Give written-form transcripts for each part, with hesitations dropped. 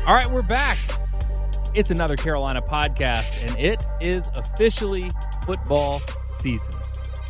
All right, we're back. It's another Carolina podcast, and it is officially football season.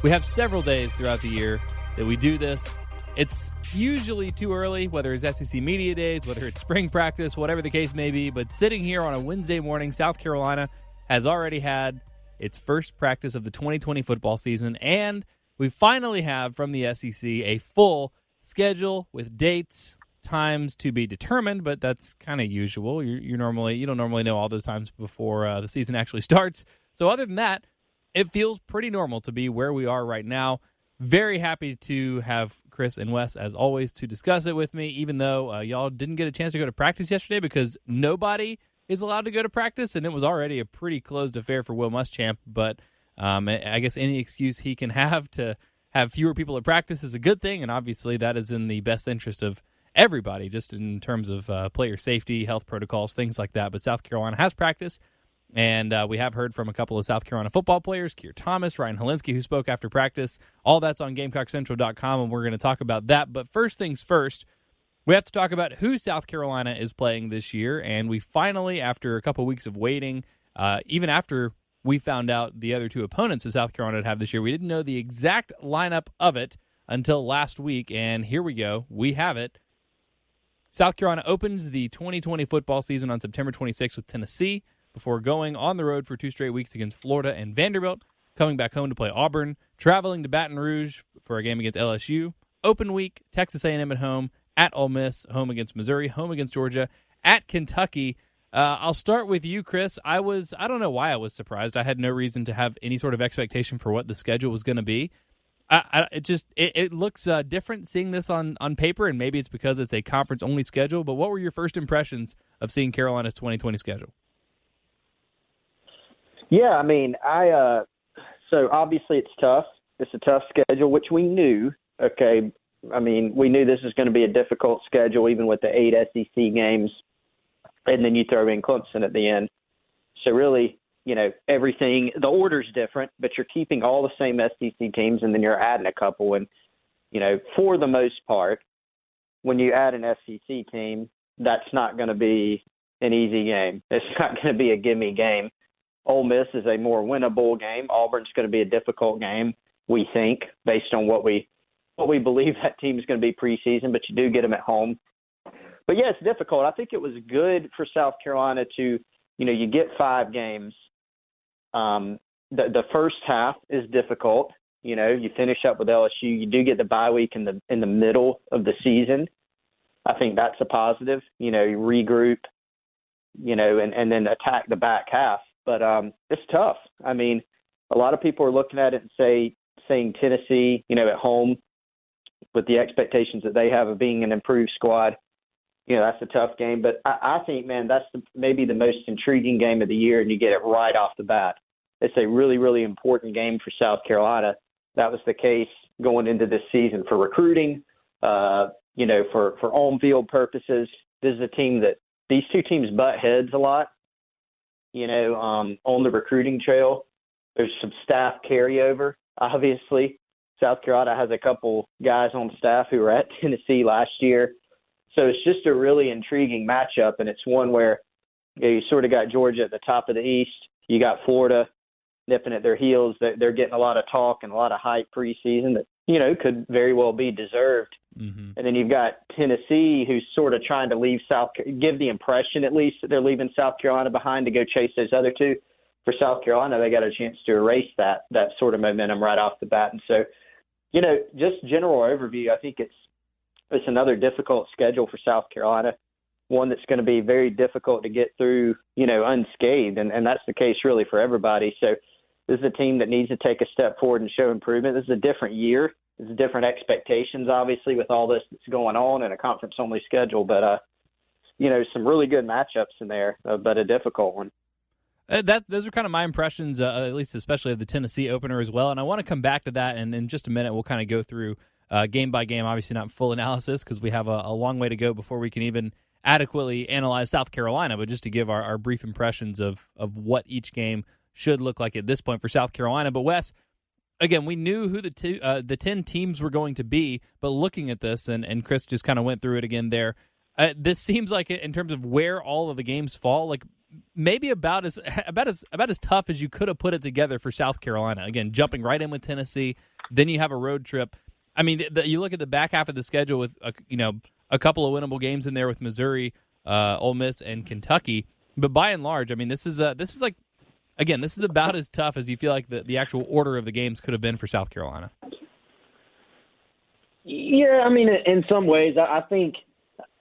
We have several days throughout the year that we do this. It's usually too early, whether it's SEC Media Days, whether it's spring practice, whatever the case may be. But sitting here on a Wednesday morning, South Carolina has already had its first practice of the 2020 football season, and we finally have from the SEC a full schedule with dates, times to be determined, but that's kind of usual. You don't normally know all those times before the season actually starts. So other than that, it feels pretty normal to be where we are right now. Very happy to have Chris and Wes, as always, to discuss it with me, even though y'all didn't get a chance to go to practice yesterday because nobody is allowed to go to practice, and it was already a pretty closed affair for Will Muschamp. But I guess any excuse he can have to have fewer people at practice is a good thing, and obviously that is in the best interest of everybody, just in terms of player safety, health protocols, things like that. But South Carolina has practice, and we have heard from a couple of South Carolina football players, Keir Thomas, Ryan Helinski, who spoke after practice. All that's on GamecockCentral.com, and we're going to talk about that. But first things first, we have to talk about who South Carolina is playing this year, and we finally, after a couple weeks of waiting, even after we found out the other two opponents that South Carolina would have this year, we didn't know the exact lineup of it until last week, and here we go. We have it. South Carolina opens the 2020 football season on September 26th with Tennessee before going on the road for 2 straight weeks against Florida and Vanderbilt, coming back home to play Auburn, traveling to Baton Rouge for a game against LSU, open week, Texas A&M at home, at Ole Miss, home against Missouri, home against Georgia, at Kentucky. I'll start with you, Chris. I don't know why I was surprised. I had no reason to have any sort of expectation for what the schedule was going to be. It looks different seeing this on paper, and maybe it's because it's a conference-only schedule, but what were your first impressions of seeing Carolina's 2020 schedule? Yeah, I mean, so obviously it's tough. It's a tough schedule, which we knew. Okay, I mean, we knew this was going to be a difficult schedule, even with the 8 SEC games, and then you throw in Clemson at the end. So really, everything, the order's different, but you're keeping all the same SEC teams, and then you're adding a couple. And, for the most part, when you add an SEC team, that's not going to be an easy game. It's not going to be a gimme game. Ole Miss is a more winnable game. Auburn's going to be a difficult game, we think, based on what we believe that team is going to be preseason, but you do get them at home. But, yeah, it's difficult. I think it was good for South Carolina to, you get 5 games. The first half is difficult. You finish up with LSU. You do get the bye week in the middle of the season. I think that's a positive. You regroup, and then attack the back half. But it's tough. I mean, a lot of people are looking at it and saying Tennessee, at home, with the expectations that they have of being an improved squad, that's a tough game. But I think, man, that's maybe the most intriguing game of the year, and you get it right off the bat. It's a really, really important game for South Carolina. That was the case going into this season for recruiting, for on-field purposes. This is a team that these two teams butt heads a lot, on the recruiting trail. There's some staff carryover, obviously. South Carolina has a couple guys on staff who were at Tennessee last year. So it's just a really intriguing matchup, and it's one where you sort of got Georgia at the top of the East. You got Florida nipping at their heels. They're getting a lot of talk and a lot of hype preseason that, could very well be deserved. Mm-hmm. And then you've got Tennessee, who's sort of trying to give the impression at least that they're leaving South Carolina behind to go chase those other two. For South Carolina, they got a chance to erase that sort of momentum right off the bat. And so, just general overview, I think it's another difficult schedule for South Carolina, one that's going to be very difficult to get through, unscathed, and that's the case really for everybody. So this is a team that needs to take a step forward and show improvement. This is a different year. There's different expectations, obviously, with all this that's going on in a conference-only schedule. But, some really good matchups in there, but a difficult one. Those are kind of my impressions, at least especially of the Tennessee opener as well. And I want to come back to that, and in just a minute we'll kind of go through game by game, obviously not full analysis because we have a long way to go before we can even adequately analyze South Carolina, but just to give our brief impressions of what each game should look like at this point for South Carolina. But Wes, again, we knew who the 10 teams were going to be, but looking at this, and Chris just kind of went through it again there, This seems like, in terms of where all of the games fall, like maybe about as tough as you could have put it together for South Carolina. Again, jumping right in with Tennessee, then you have a road trip. I mean, you look at the back half of the schedule with a couple of winnable games in there with Missouri, Ole Miss, and Kentucky. But by and large, I mean, this is about as tough as you feel like the actual order of the games could have been for South Carolina. Yeah, I mean, in some ways, I think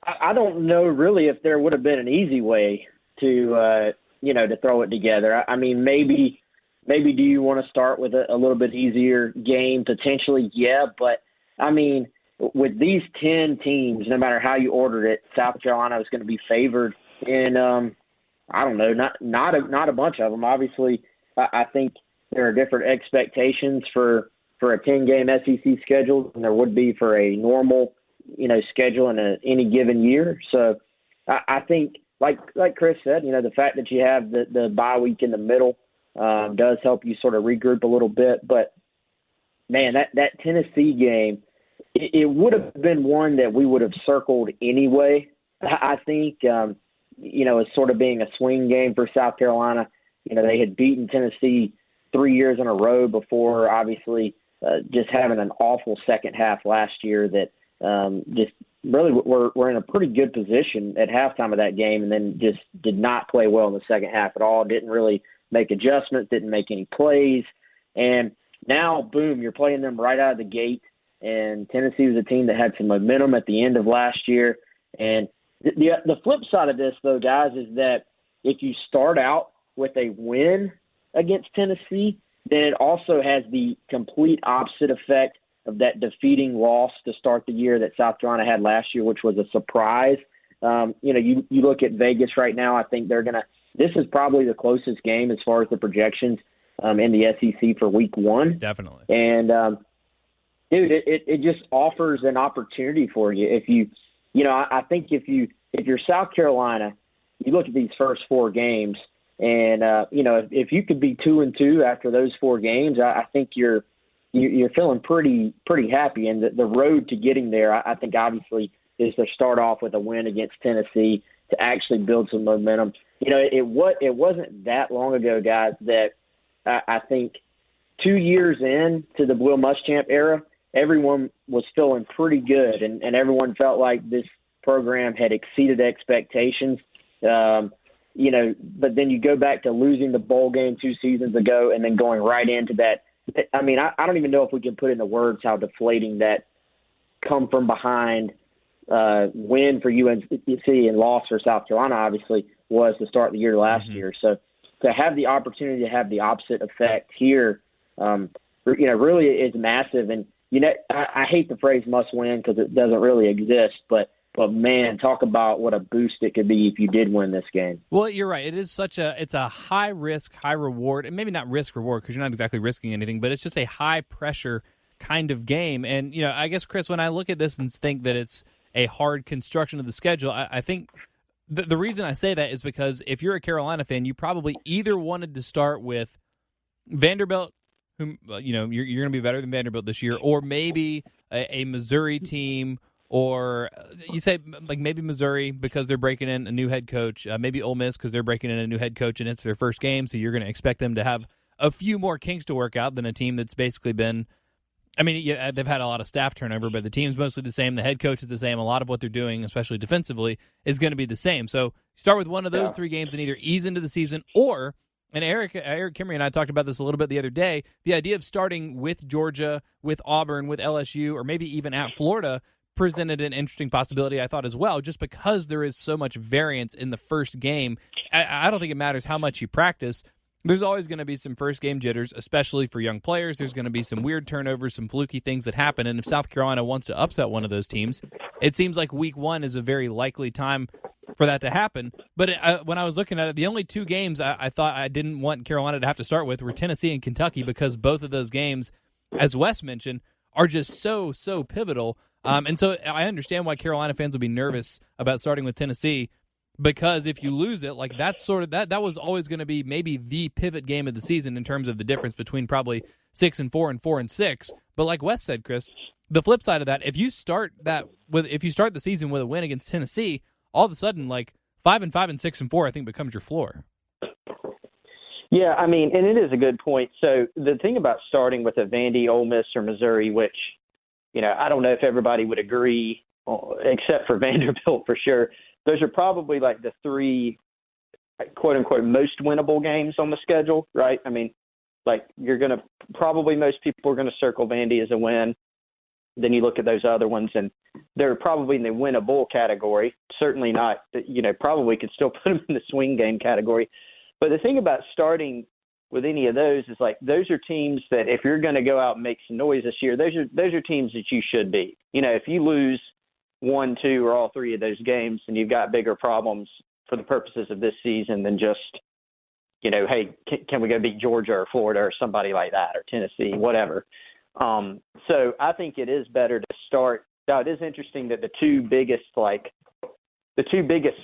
I don't know really if there would have been an easy way to to throw it together. I mean, maybe do you want to start with a little bit easier game potentially? Yeah, but I mean, with these 10 teams, no matter how you ordered it, South Carolina was going to be favored in I don't know, not a bunch of them. Obviously, I think there are different expectations for a 10-game SEC schedule than there would be for a normal, schedule in any given year. So I think, like Chris said, the fact that you have the bye week in the middle does help you sort of regroup a little bit. But, man, that Tennessee game, it would have been one that we would have circled anyway. I think, as sort of being a swing game for South Carolina. They had beaten Tennessee 3 years in a row before, obviously, just having an awful second half last year that just really were in a pretty good position at halftime of that game and then just did not play well in the second half at all, didn't really make adjustments, didn't make any plays. And now, boom, you're playing them right out of the gate. And Tennessee was a team that had some momentum at the end of last year. And the flip side of this, though, guys, is that if you start out with a win against Tennessee, then it also has the complete opposite effect of that defeating loss to start the year that South Carolina had last year, which was a surprise. You look at Vegas right now, I think this is probably the closest game as far as the projections in the SEC for week one. Definitely. And, dude, it just offers an opportunity for you. If I think if you're South Carolina, you look at these first four games, and if you could be 2-2 after those four games, I think you're feeling pretty happy. And the road to getting there, I think, obviously, is to start off with a win against Tennessee to actually build some momentum. It wasn't that long ago, guys, that I think 2 years in to the Will Muschamp era, everyone was feeling pretty good, and everyone felt like this program had exceeded expectations. But then you go back to losing the bowl game 2 seasons ago and then going right into that. I mean, I don't even know if we can put into words how deflating that come from behind win for UNC and loss for South Carolina, obviously, was to start the year last year. So to have the opportunity to have the opposite effect here, really is massive. And, I hate the phrase must win because it doesn't really exist, but man, talk about what a boost it could be if you did win this game. Well, you're right. It is it's a high risk, high reward, and maybe not risk reward because you're not exactly risking anything, but it's just a high pressure kind of game. And, I guess, Chris, when I look at this and think that it's a hard construction of the schedule, I think the reason I say that is because if you're a Carolina fan, you probably either wanted to start with Vanderbilt, whom, you're going to be better than Vanderbilt this year, or maybe a Missouri team. Or you say like maybe Missouri because they're breaking in a new head coach, maybe Ole Miss because they're breaking in a new head coach and it's their first game, so you're going to expect them to have a few more kinks to work out than a team that's basically been – I mean, yeah, they've had a lot of staff turnover, but the team's mostly the same. The head coach is the same. A lot of what they're doing, especially defensively, is going to be the same. So start with one of those 3 games and either ease into the season or – and Eric Kimmery and I talked about this a little bit the other day, the idea of starting with Georgia, with Auburn, with LSU, or maybe even at Florida – presented an interesting possibility, I thought, as well, just because there is so much variance in the first game. I don't think it matters how much you practice. There's always going to be some first-game jitters, especially for young players. There's going to be some weird turnovers, some fluky things that happen, and if South Carolina wants to upset one of those teams, it seems like week 1 is a very likely time for that to happen. But when I was looking at it, the only 2 games I thought I didn't want Carolina to have to start with were Tennessee and Kentucky because both of those games, as Wes mentioned, are just so pivotal. And so I understand why Carolina fans will be nervous about starting with Tennessee because if you lose it, like that's sort of that was always going to be maybe the pivot game of the season in terms of the difference between probably 6-4 and 4-6. But like Wes said, Chris, the flip side of that, if you start the season with a win against Tennessee, all of a sudden, like 5-5 and 6-4, I think becomes your floor. Yeah, I mean, and it is a good point. So the thing about starting with a Vandy, Ole Miss, or Missouri, which, I don't know if everybody would agree, except for Vanderbilt for sure. Those are probably like the three, quote unquote, most winnable games on the schedule, right? I mean, like most people are going to circle Vandy as a win. Then you look at those other ones, and they're probably in the winnable category. Certainly not, probably could still put them in the swing game category. But the thing about starting with any of those is like those are teams that if you're going to go out and make some noise this year, those are teams that you should beat. If you lose 1, 2, or all three of those games, then you've got bigger problems for the purposes of this season than just, hey, can we go beat Georgia or Florida or somebody like that, or Tennessee, whatever. So I think it is better to start. Now, it is interesting that the two biggest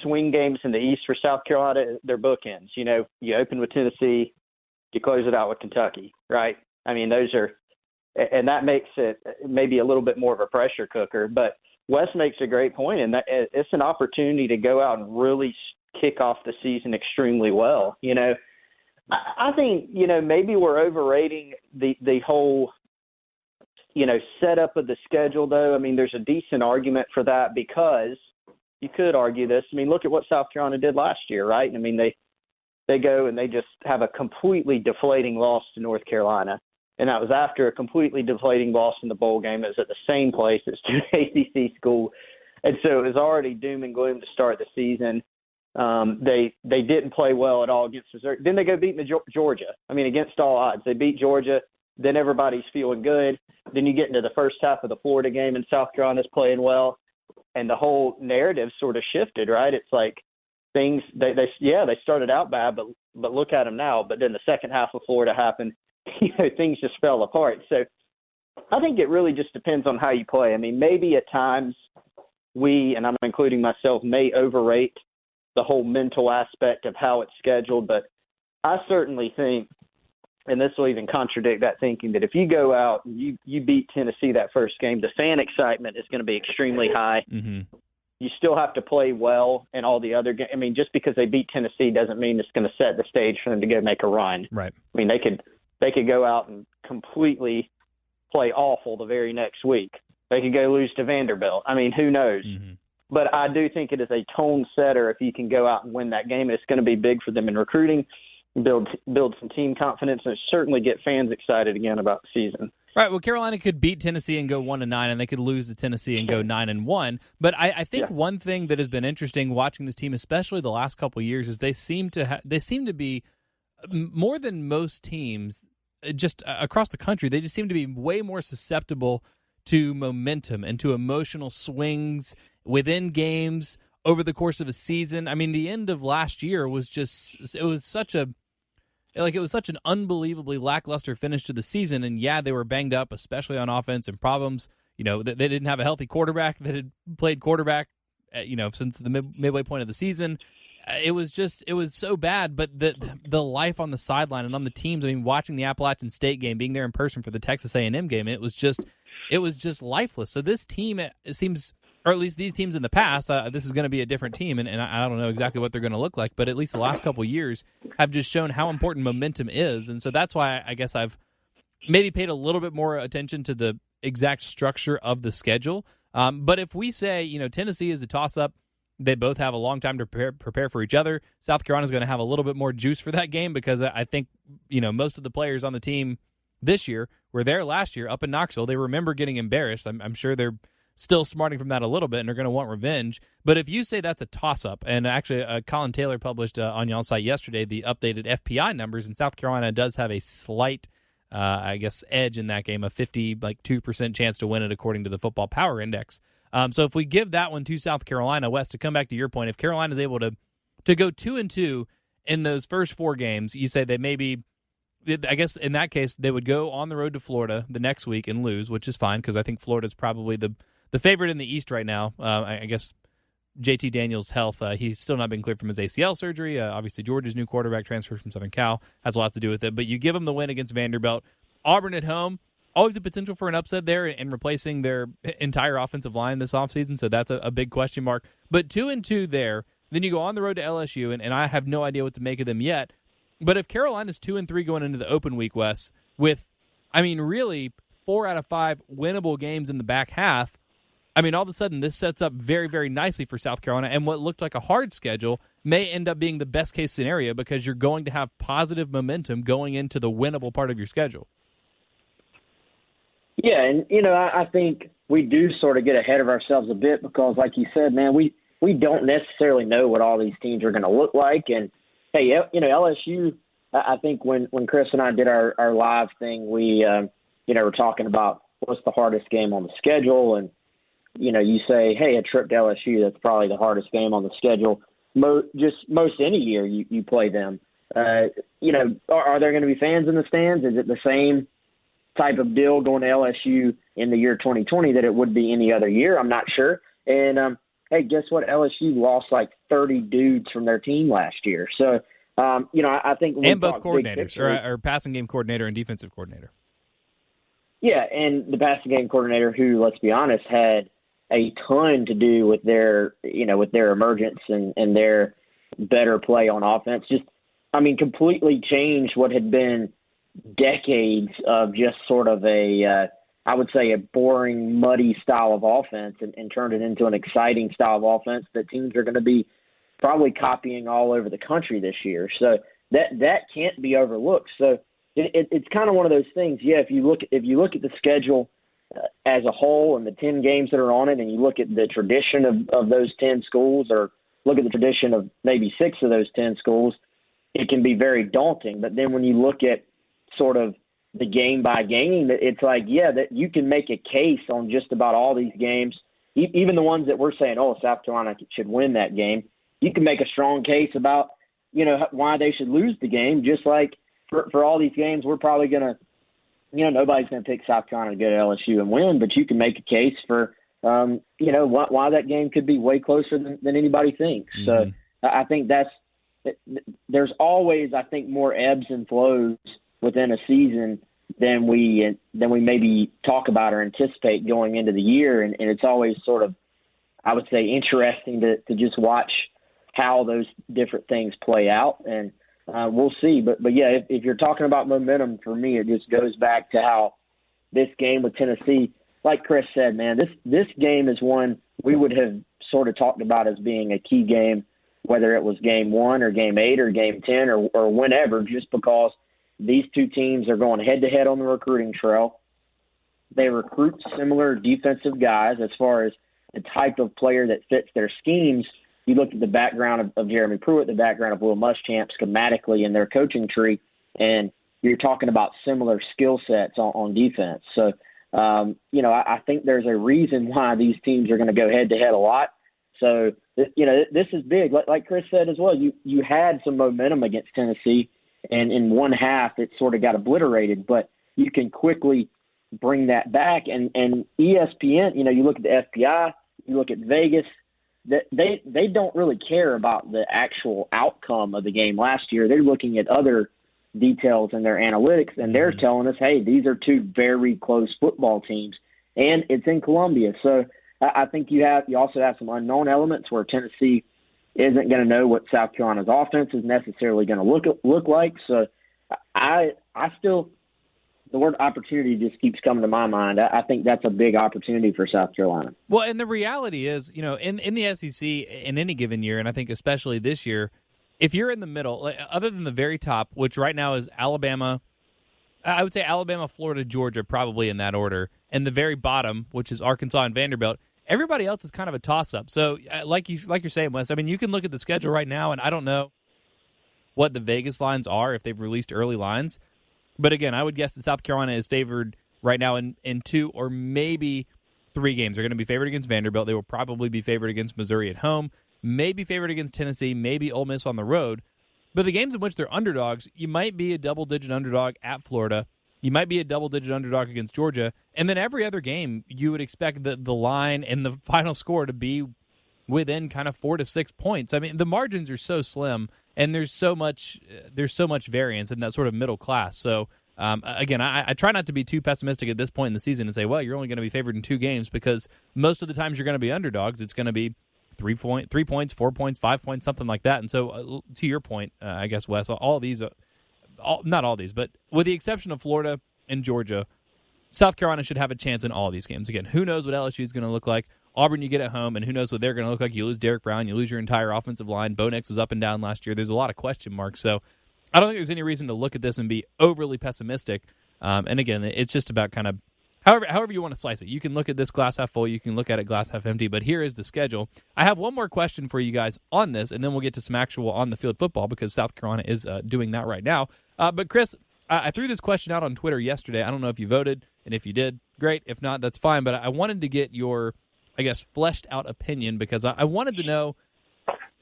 swing games in the East for South Carolina, they're bookends. You open with Tennessee, you close it out with Kentucky, right? I mean, and that makes it maybe a little bit more of a pressure cooker. But Wes makes a great point, and that it's an opportunity to go out and really kick off the season extremely well. I think, maybe we're overrating the whole, setup of the schedule, though. I mean, there's a decent argument for that because you could argue this. I mean, look at what South Carolina did last year, right? I mean, they go and they just have a completely deflating loss to North Carolina. And that was after a completely deflating loss in the bowl game. It was at the same place. It's to an ACC school. And so it was already doom and gloom to start the season. They didn't play well at all against Missouri. Then they go beat Georgia. I mean, against all odds. They beat Georgia. Then everybody's feeling good. Then you get into the first half of the Florida game and South Carolina's playing well. And the whole narrative sort of shifted, right? It's like things, they started out bad, but look at them now. But then the second half of Florida happened. Things just fell apart. So I think it really just depends on how you play. I mean, maybe at times we, and I'm including myself, may overrate the whole mental aspect of how it's scheduled. But I certainly think, and this will even contradict that thinking, that if you go out and you beat Tennessee that first game, the fan excitement is going to be extremely high. Mm-hmm. You still have to play well in all the other games. I mean, just because they beat Tennessee doesn't mean it's going to set the stage for them to go make a run. Right. I mean, they could go out and completely play awful the very next week. They could go lose to Vanderbilt. I mean, who knows? Mm-hmm. But I do think it is a tone setter if you can go out and win that game. It's going to be big for them in recruiting, build some team confidence, and certainly get fans excited again about the season. Right. Well, Carolina could beat Tennessee and go 1-9, and they could lose to Tennessee and go 9-1. But I think one thing that has been interesting watching this team, especially the last couple of years, is they seem to be more than most teams just across the country. They just seem to be way more susceptible to momentum and to emotional swings within games over the course of a season. I mean, the end of last year was such an unbelievably lackluster finish to the season. And they were banged up, especially on offense, and problems. They didn't have a healthy quarterback that had played quarterback, since the midway point of the season. It was so bad. But the life on the sideline and on the teams. I mean, watching the Appalachian State game, being there in person for the Texas A&M game, it was just lifeless. So this team, it seems, or at least these teams in the past, this is going to be a different team, and I don't know exactly what they're going to look like, but at least the last couple of years have just shown how important momentum is, and so that's why I guess I've maybe paid a little bit more attention to the exact structure of the schedule. But if we say, Tennessee is a toss-up, they both have a long time to prepare for each other. South Carolina's going to have a little bit more juice for that game because I think, most of the players on the team this year were there last year up in Knoxville. They remember getting embarrassed. I'm sure they're still smarting from that a little bit, and they're going to want revenge. But if you say that's a toss-up, and actually Colin Taylor published on y'all's site yesterday the updated FPI numbers, and South Carolina does have a slight, edge in that game, a 52% chance to win it according to the Football Power Index. So if we give that one to South Carolina, Wes, to come back to your point, if Carolina's able to go 2-2 in those first four games, you say they maybe, I guess in that case, they would go on the road to Florida the next week and lose, which is fine because I think Florida's probably the favorite in the East right now. I guess JT Daniels' health, he's still not been cleared from his ACL surgery. Obviously, Georgia's new quarterback transfer from Southern Cal has a lot to do with it. But you give them the win against Vanderbilt. Auburn at home, always a potential for an upset there and replacing their entire offensive line this offseason, so that's a big question mark. But 2-2 there, then you go on the road to LSU, and I have no idea what to make of them yet. But if Carolina's 2-3 going into the open week, Wes, with, really 4 out of 5 winnable games in the back half, all of a sudden this sets up very, very nicely for South Carolina, and what looked like a hard schedule may end up being the best-case scenario because you're going to have positive momentum going into the winnable part of your schedule. Yeah, and, I think we do sort of get ahead of ourselves a bit because, like you said, man, we don't necessarily know what all these teams are going to look like. And, hey, LSU, I think when Chris and I did our live thing, we, were talking about what's the hardest game on the schedule. And, you say, hey, a trip to LSU, that's probably the hardest game on the schedule. Most any year you play them. Are there going to be fans in the stands? Is it the same type of deal going to LSU in the year 2020 that it would be any other year? I'm not sure. And, hey, guess what? LSU lost like 30 dudes from their team last year. So, I think and both coordinators, or passing game coordinator and defensive coordinator. Yeah, and the passing game coordinator, who, let's be honest, had a ton to do with their emergence and their better play on offense. Completely changed what had been decades of just sort of a boring, muddy style of offense and turned it into an exciting style of offense that teams are going to be probably copying all over the country this year. So that can't be overlooked. So it's kind of one of those things. Yeah, if you look at the schedule as a whole and the 10 games that are on it, and you look at the tradition of those 10 schools, or look at the tradition of maybe 6 of those 10 schools, it can be very daunting. But then when you look at sort of the game by game, it's like, yeah, that you can make a case on just about all these games, even the ones that we're saying, oh, South Carolina should win that game. You can make a strong case about, why they should lose the game. Just like for all these games, we're probably going to, nobody's going to pick South Carolina to go to LSU and win, but you can make a case for, why that game could be way closer than anybody thinks. Mm-hmm. So I think there's always, I think, more ebbs and flows within a season than we maybe talk about or anticipate going into the year. And it's always sort of, I would say, interesting to just watch how those different things play out. And we'll see. But yeah, if you're talking about momentum, for me, it just goes back to how this game with Tennessee, like Chris said, man, this game is one we would have sort of talked about as being a key game, whether it was game 1 or game 8 or game 10 or whenever, just because these two teams are going head-to-head on the recruiting trail. They recruit similar defensive guys as far as the type of player that fits their schemes. You look at the background of Jeremy Pruitt, the background of Will Muschamp schematically in their coaching tree, and you're talking about similar skill sets on defense. So, I think there's a reason why these teams are going to go head-to-head a lot. So, this is big. Like Chris said as well, you had some momentum against Tennessee, and in one half it sort of got obliterated, but you can quickly bring that back. And ESPN, you look at the FPI, you look at Vegas, they don't really care about the actual outcome of the game last year. They're looking at other details in their analytics, and they're telling us, hey, these are two very close football teams, and it's in Columbia. So I think you also have some unknown elements where Tennessee isn't going to know what South Carolina's offense is necessarily going to look like. So I still, the word opportunity just keeps coming to my mind. I think that's a big opportunity for South Carolina. Well, and the reality is, in the SEC in any given year, and I think especially this year, if you're in the middle, other than the very top, which right now is Alabama, I would say Alabama, Florida, Georgia, probably in that order, and the very bottom, which is Arkansas and Vanderbilt, everybody else is kind of a toss-up. So, like you're saying, Wes, you can look at the schedule right now, and I don't know what the Vegas lines are if they've released early lines. But again, I would guess that South Carolina is favored right now in 2 or maybe 3 games. They're going to be favored against Vanderbilt. They will probably be favored against Missouri at home, maybe favored against Tennessee, maybe Ole Miss on the road. But the games in which they're underdogs, you might be a double-digit underdog at Florida. You might be a double-digit underdog against Georgia. And then every other game, you would expect the line and the final score to be within kind of 4 to 6 points. The margins are so slim, and there's so much variance in that sort of middle class. So Again, I try not to be too pessimistic at this point in the season and say, well, you're only going to be favored in 2 games, because most of the times you're going to be underdogs. It's going to be 3 points, 4 points, 5 points, something like that. And so, to your point, I guess, Wes, all these, not all these, but with the exception of Florida and Georgia, South Carolina should have a chance in all these games. Again, who knows what LSU is going to look like? Auburn, you get at home, and who knows what they're going to look like? You lose Derek Brown, you lose your entire offensive line. Bo Nix was up and down last year. There's a lot of question marks. So I don't think there's any reason to look at this and be overly pessimistic. And again, it's just about kind of however you want to slice it. You can look at this glass half full, you can look at it glass half empty, but here is the schedule. I have one more question for you guys on this, and then we'll get to some actual on-the-field football, because South Carolina is doing that right now. But Chris, I threw this question out on Twitter yesterday. I don't know if you voted, and if you did, great. If not, that's fine. But I wanted to get your, I guess, fleshed out opinion, because I wanted to know,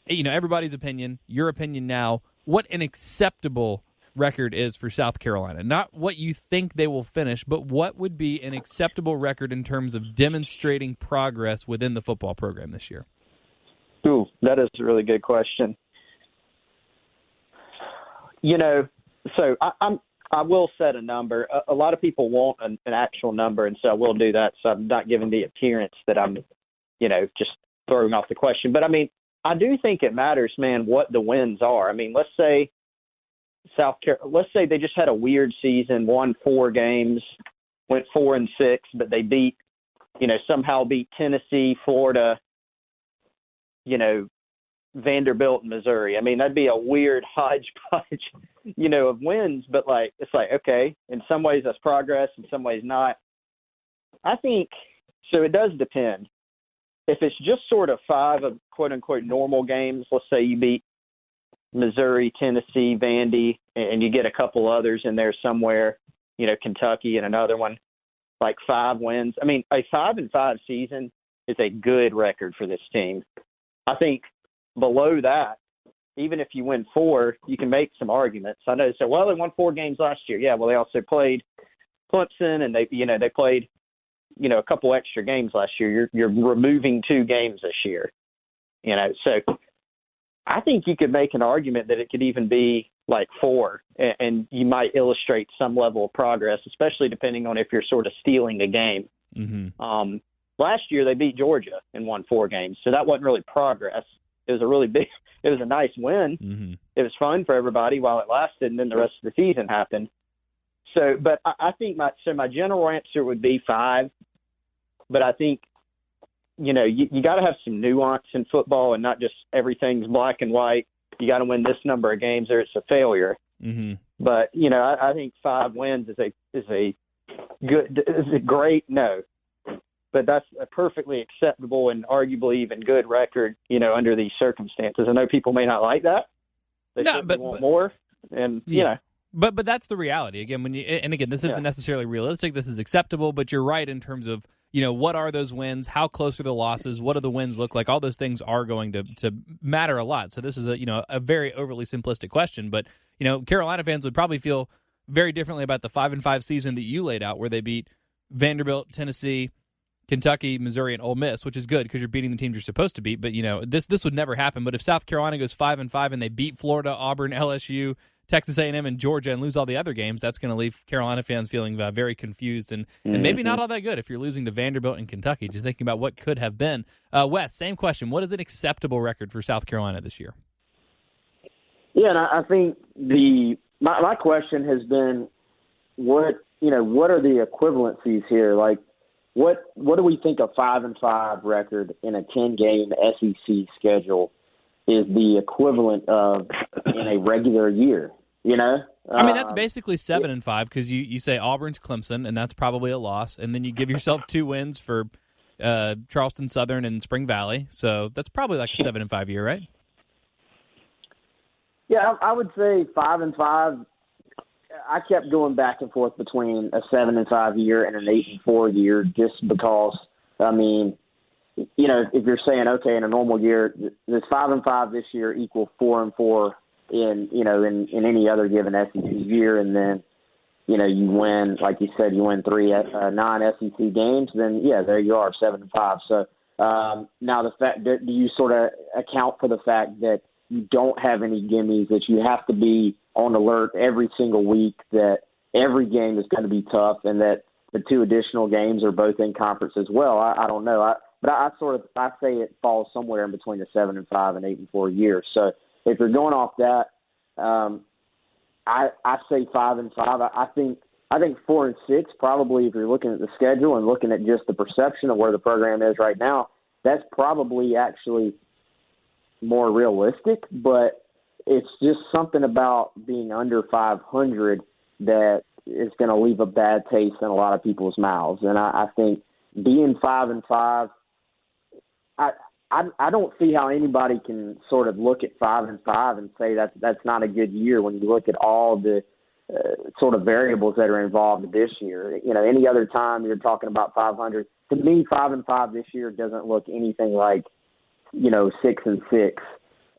everybody's opinion, your opinion now, what an acceptable record is for South Carolina. Not what you think they will finish, but what would be an acceptable record in terms of demonstrating progress within the football program this year? Ooh, that is a really good question. So I will set a number. A lot of people want an actual number, and so I will do that. So I'm not giving the appearance that I'm, just throwing off the question. But, I do think it matters, man, what the wins are. Let's say let's say they just had a weird season, won 4 games, went 4-6, but they somehow beat Tennessee, Florida, Vanderbilt, and Missouri. That'd be a weird hodgepodge, of wins, but it's like, okay, in some ways that's progress, in some ways not. I think, so it does depend. If it's just sort of 5 of quote-unquote normal games, let's say you beat Missouri, Tennessee, Vandy, and you get a couple others in there somewhere, Kentucky and another one, like 5 wins. A 5-5 season is a good record for this team. I think below that, even if you win 4, you can make some arguments. I know, so, well, they won 4 games last year. Yeah, well, they also played Clemson, and they played, a couple extra games last year. You're removing 2 games this year, So I think you could make an argument that it could even be like 4, and you might illustrate some level of progress, especially depending on if you're sort of stealing a game. Mm-hmm. Last year they beat Georgia and won 4 games, so that wasn't really progress. It was a nice win. Mm-hmm. It was fun for everybody while it lasted, and then the rest of the season happened. So, but I think my general answer would be 5, but I think, you got to have some nuance in football and not just everything's black and white. You got to win this number of games or it's a failure. Mm-hmm. But, I think 5 wins is a great no. But that's a perfectly acceptable and arguably even good record, under these circumstances. I know people may not like that. They want more. And, But that's the reality. Again, this isn't necessarily realistic. This is acceptable, but you're right in terms of, what are those wins? How close are the losses? What do the wins look like? All those things are going to matter a lot. So this is a very overly simplistic question, but Carolina fans would probably feel very differently about the 5-5 season that you laid out, where they beat Vanderbilt, Tennessee, Kentucky, Missouri, and Ole Miss, which is good because you're beating the teams you're supposed to beat. But this would never happen. But if South Carolina goes 5-5 and they beat Florida, Auburn, LSU, Texas A&M, and Georgia, and lose all the other games, that's going to leave Carolina fans feeling very confused and maybe not all that good if you're losing to Vanderbilt and Kentucky, just thinking about what could have been. Wes, same question. What is an acceptable record for South Carolina this year? Yeah, and I think my question has been, what are the equivalencies here? Like, what do we think a 5-5 record in a 10-game SEC schedule is the equivalent of in a regular year, that's basically 7-5 because you say Auburn's Clemson, and that's probably a loss, and then you give yourself 2 wins for Charleston Southern and Spring Valley, so that's probably like a 7-5 year, right? Yeah, I would say 5-5. I kept going back and forth between a 7-5 year and an 8-4 year, just because, if you're saying, okay, in a normal year, does 5-5 this year equal 4-4 in any other given SEC year, and then, you win, like you said, you win 3 non-SEC games, then yeah, there you are, 7-5. So now the fact that, do you sort of account for the fact that you don't have any gimmies, that you have to be on alert every single week, that every game is going to be tough and that the two additional games are both in conference as well. I don't know. But I say it falls somewhere in between the 7-5 and 8-4 year. So if you're going off that, I say 5-5. I think 4-6 probably, if you're looking at the schedule and looking at just the perception of where the program is right now, that's probably actually more realistic. But it's just something about being under 500 that is going to leave a bad taste in a lot of people's mouths. And I think being 5-5, I don't see how anybody can sort of look at 5-5 and say that's not a good year when you look at all the sort of variables that are involved this year. Any other time you're talking about 500. To me, 5-5 this year doesn't look anything like 6-6.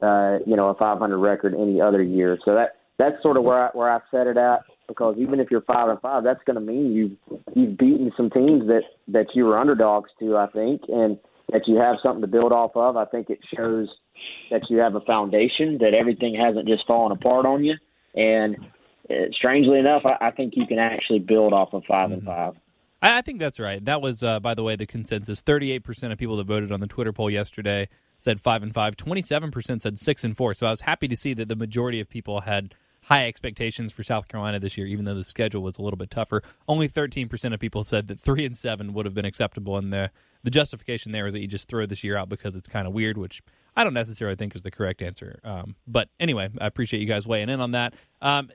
A 500 record any other year. So that's sort of where I set it at. Because even if you're 5-5, that's going to mean you've beaten some teams that you were underdogs to, I think, and that you have something to build off of. I think it shows that you have a foundation, that everything hasn't just fallen apart on you. And strangely enough, I think you can actually build off of 5-5. I think that's right. That was, by the way, the consensus. 38% of people that voted on the Twitter poll yesterday said 5-5. 27% said 6-4. So I was happy to see that the majority of people had high expectations for South Carolina this year, even though the schedule was a little bit tougher. Only 13% of people said that 3-7 would have been acceptable, and the justification there is that you just throw this year out because it's kind of weird, which I don't necessarily think is the correct answer. But anyway, I appreciate you guys weighing in on that.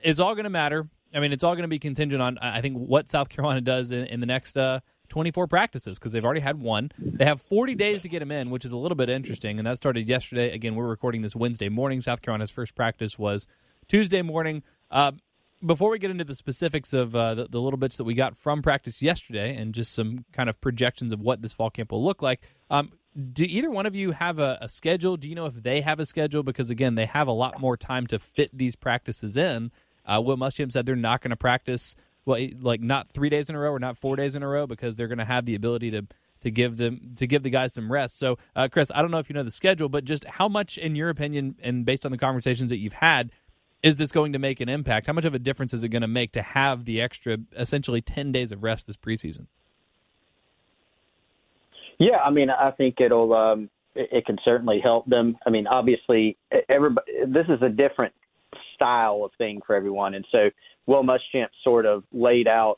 It's all going to matter. I mean, it's all going to be contingent on, I think, what South Carolina does in the next 24 practices, because they've already had one. They have 40 days to get them in, which is a little bit interesting, and that started yesterday. Again, we're recording this Wednesday morning. South Carolina's first practice was Tuesday morning. Before we get into the specifics of the little bits that we got from practice yesterday and just some kind of projections of what this fall camp will look like, do either one of you have a schedule? Do you know if they have a schedule? Because, again, they have a lot more time to fit these practices in. Will Muschamp said they're not going to practice, not 3 days in a row or not 4 days in a row, because they're going to have the ability to give the guys some rest. So, Chris, I don't know if you know the schedule, but just how much, in your opinion, and based on the conversations that you've had, is this going to make an impact? How much of a difference is it going to make to have the extra, essentially 10 days of rest this preseason? Yeah, I mean, I think it can certainly help them. I mean, obviously, this is a different style of thing for everyone. And so Will Muschamp sort of laid out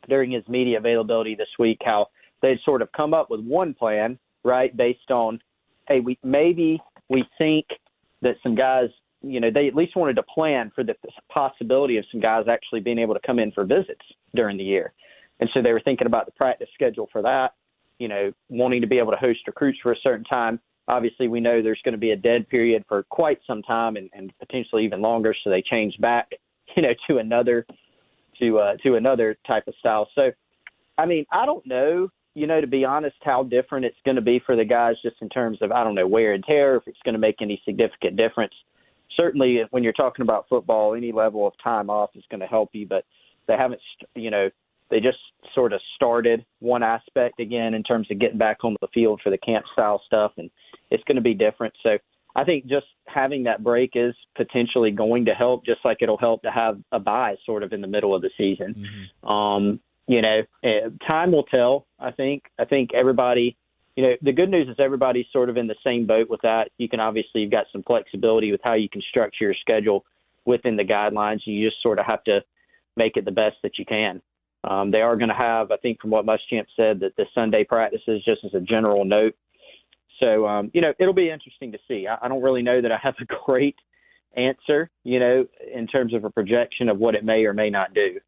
during his media availability this week how they'd sort of come up with one plan, right, based on, hey, we think that some guys, they at least wanted to plan for the possibility of some guys actually being able to come in for visits during the year. And so they were thinking about the practice schedule for that, wanting to be able to host recruits for a certain time. Obviously, we know there's going to be a dead period for quite some time and potentially even longer. So they changed back, to another type of style. So, I mean, I don't know, to be honest, how different it's going to be for the guys just in terms of, I don't know, wear and tear, if it's going to make any significant difference. Certainly, when you're talking about football, any level of time off is going to help you, but they haven't, they just sort of started one aspect again in terms of getting back on the field for the camp style stuff, and it's going to be different. So I think just having that break is potentially going to help, just like it'll help to have a bye sort of in the middle of the season. Mm-hmm. Time will tell, I think. I think everybody, the good news is everybody's sort of in the same boat with that. You've got some flexibility with how you can structure your schedule within the guidelines. You just sort of have to make it the best that you can. They are going to have, I think from what Muschamp said, that the Sunday practices, just as a general note. So, it'll be interesting to see. I don't really know that I have a great answer, in terms of a projection of what it may or may not do.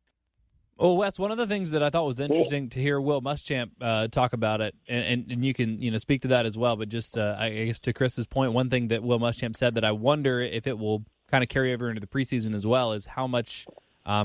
Well, Wes, one of the things that I thought was interesting to hear Will Muschamp talk about it, and you can speak to that as well, but just I guess to Chris's point, one thing that Will Muschamp said that I wonder if it will kind of carry over into the preseason as well is how much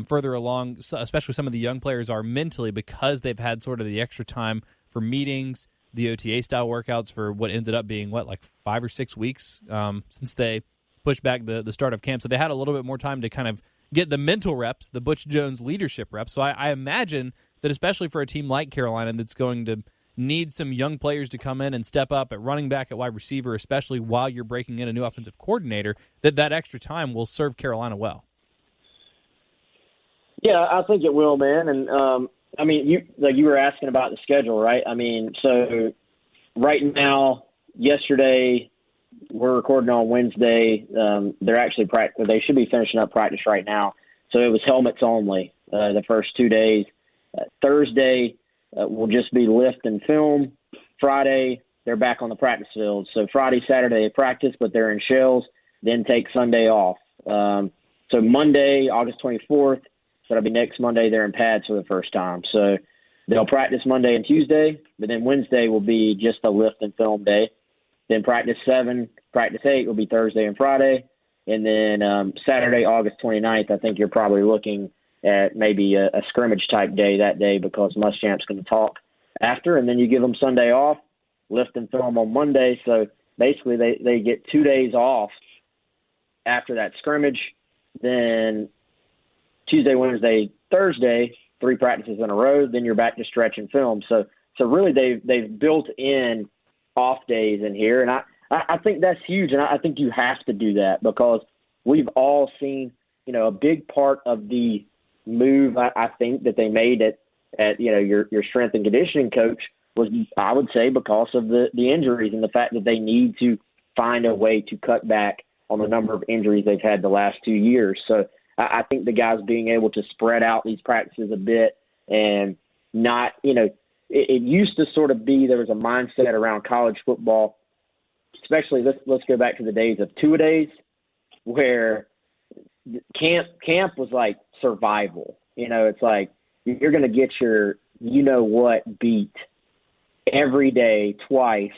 further along, especially some of the young players are mentally, because they've had sort of the extra time for meetings, the OTA-style workouts for what ended up being, 5 or 6 weeks since they pushed back the start of camp. So they had a little bit more time to kind of get the mental reps, the Butch Jones leadership reps. So I imagine that especially for a team like Carolina that's going to need some young players to come in and step up at running back, at wide receiver, especially while you're breaking in a new offensive coordinator, that extra time will serve Carolina well. Yeah, I think it will, man. And I mean, you were asking about the schedule, right? I mean, so right now, yesterday, we're recording on Wednesday. They're actually they should be finishing up practice right now. So it was helmets only the first 2 days. Thursday will just be lift and film. Friday, they're back on the practice field. So Friday, Saturday, they practice, but they're in shells, then take Sunday off. So Monday, August 24th, so that'll be next Monday, they're in pads for the first time. So they'll practice Monday and Tuesday, but then Wednesday will be just a lift and film day. Then practice 7, practice 8 will be Thursday and Friday. And then Saturday, August 29th, I think you're probably looking at maybe a scrimmage type day that day because Muschamp's going to talk after. And then you give them Sunday off, lift and film on Monday. So basically they get 2 days off after that scrimmage. Then Tuesday, Wednesday, Thursday, 3 practices in a row. Then you're back to stretch and film. So really they've built in off days in here. And I think that's huge. And I think you have to do that because we've all seen, a big part of the move I think that they made at your strength and conditioning coach was, I would say, because of the injuries and the fact that they need to find a way to cut back on the number of injuries they've had the last 2 years. So I think the guys being able to spread out these practices a bit and not, it used to sort of be there was a mindset around college football, especially let's go back to the days of two-a-days where camp was like survival. It's like you're going to get your what beat every day, twice,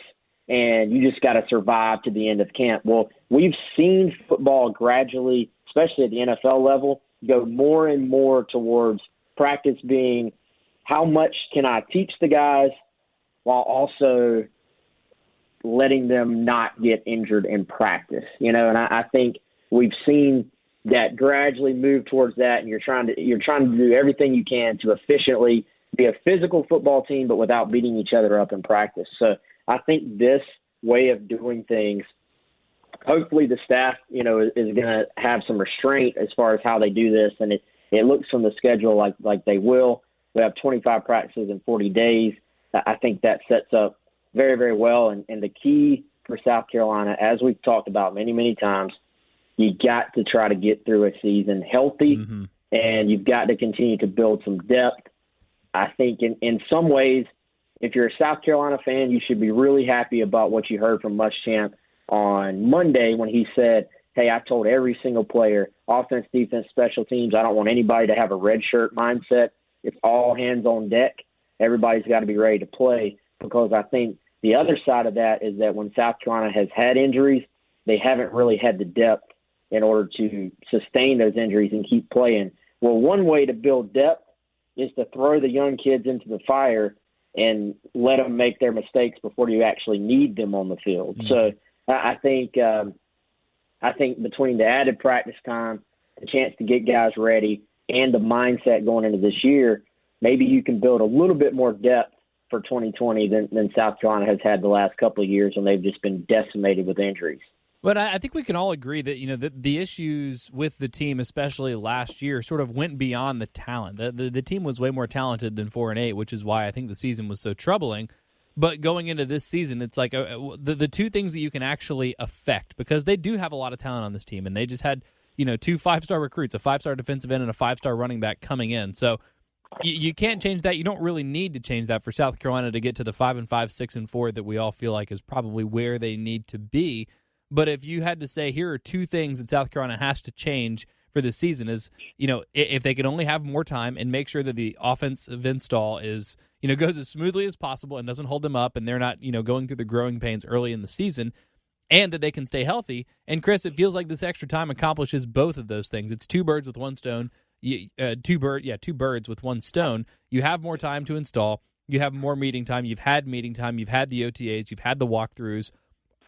and you just got to survive to the end of camp. Well, we've seen football gradually, especially at the NFL level, go more and more towards practice being how much can I teach the guys while also letting them not get injured in practice, and I think we've seen that gradually move towards that, and you're trying to do everything you can to efficiently be a physical football team, but without beating each other up in practice. So I think this way of doing things, hopefully the staff, is going to have some restraint as far as how they do this, and it looks from the schedule like they will. We have 25 practices in 40 days. I think that sets up very, very well, and the key for South Carolina, as we've talked about many, many times, you got to try to get through a season healthy, and you've got to continue to build some depth. I think in some ways, if you're a South Carolina fan, you should be really happy about what you heard from Muschamp on Monday when he said, hey, I told every single player, offense, defense, special teams, I don't want anybody to have a red shirt mindset. It's all hands on deck. Everybody's got to be ready to play, because I think the other side of that is that when South Carolina has had injuries, they haven't really had the depth in order to sustain those injuries and keep playing. Well, one way to build depth is to throw the young kids into the fire and let them make their mistakes before you actually need them on the field. So I think between the added practice time, the chance to get guys ready, and the mindset going into this year, maybe you can build a little bit more depth for 2020 than South Carolina has had the last couple of years when they've just been decimated with injuries. But I think we can all agree that the issues with the team, especially last year, sort of went beyond the talent. The team was way more talented than 4-8, which is why I think the season was so troubling. But going into this season, it's like the two things that you can actually affect, because they do have a lot of talent on this team, and they just had 2 5-star recruits, a 5-star defensive end and a 5-star running back coming in. So you can't change that. You don't really need to change that for South Carolina to get to the 5-5, 6-4 that we all feel like is probably where they need to be. But if you had to say, here are 2 things that South Carolina has to change for this season is, if they can only have more time and make sure that the offensive install is, goes as smoothly as possible and doesn't hold them up, and they're not, going through the growing pains early in the season, and that they can stay healthy. And Chris, it feels like this extra time accomplishes both of those things. It's 2 birds with one stone. 2 birds with one stone. You have more time to install. You have more meeting time. You've had meeting time. You've had the OTAs. You've had the walkthroughs.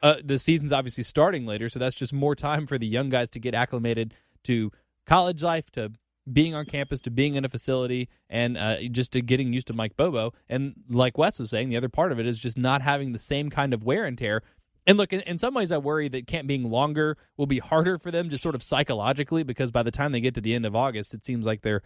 The season's obviously starting later, so that's just more time for the young guys to get acclimated to college life, to being on campus, to being in a facility, and just to getting used to Mike Bobo. And like Wes was saying, the other part of it is just not having the same kind of wear and tear. And look, in some ways I worry that camp being longer will be harder for them just sort of psychologically, because by the time they get to the end of August, it seems like they're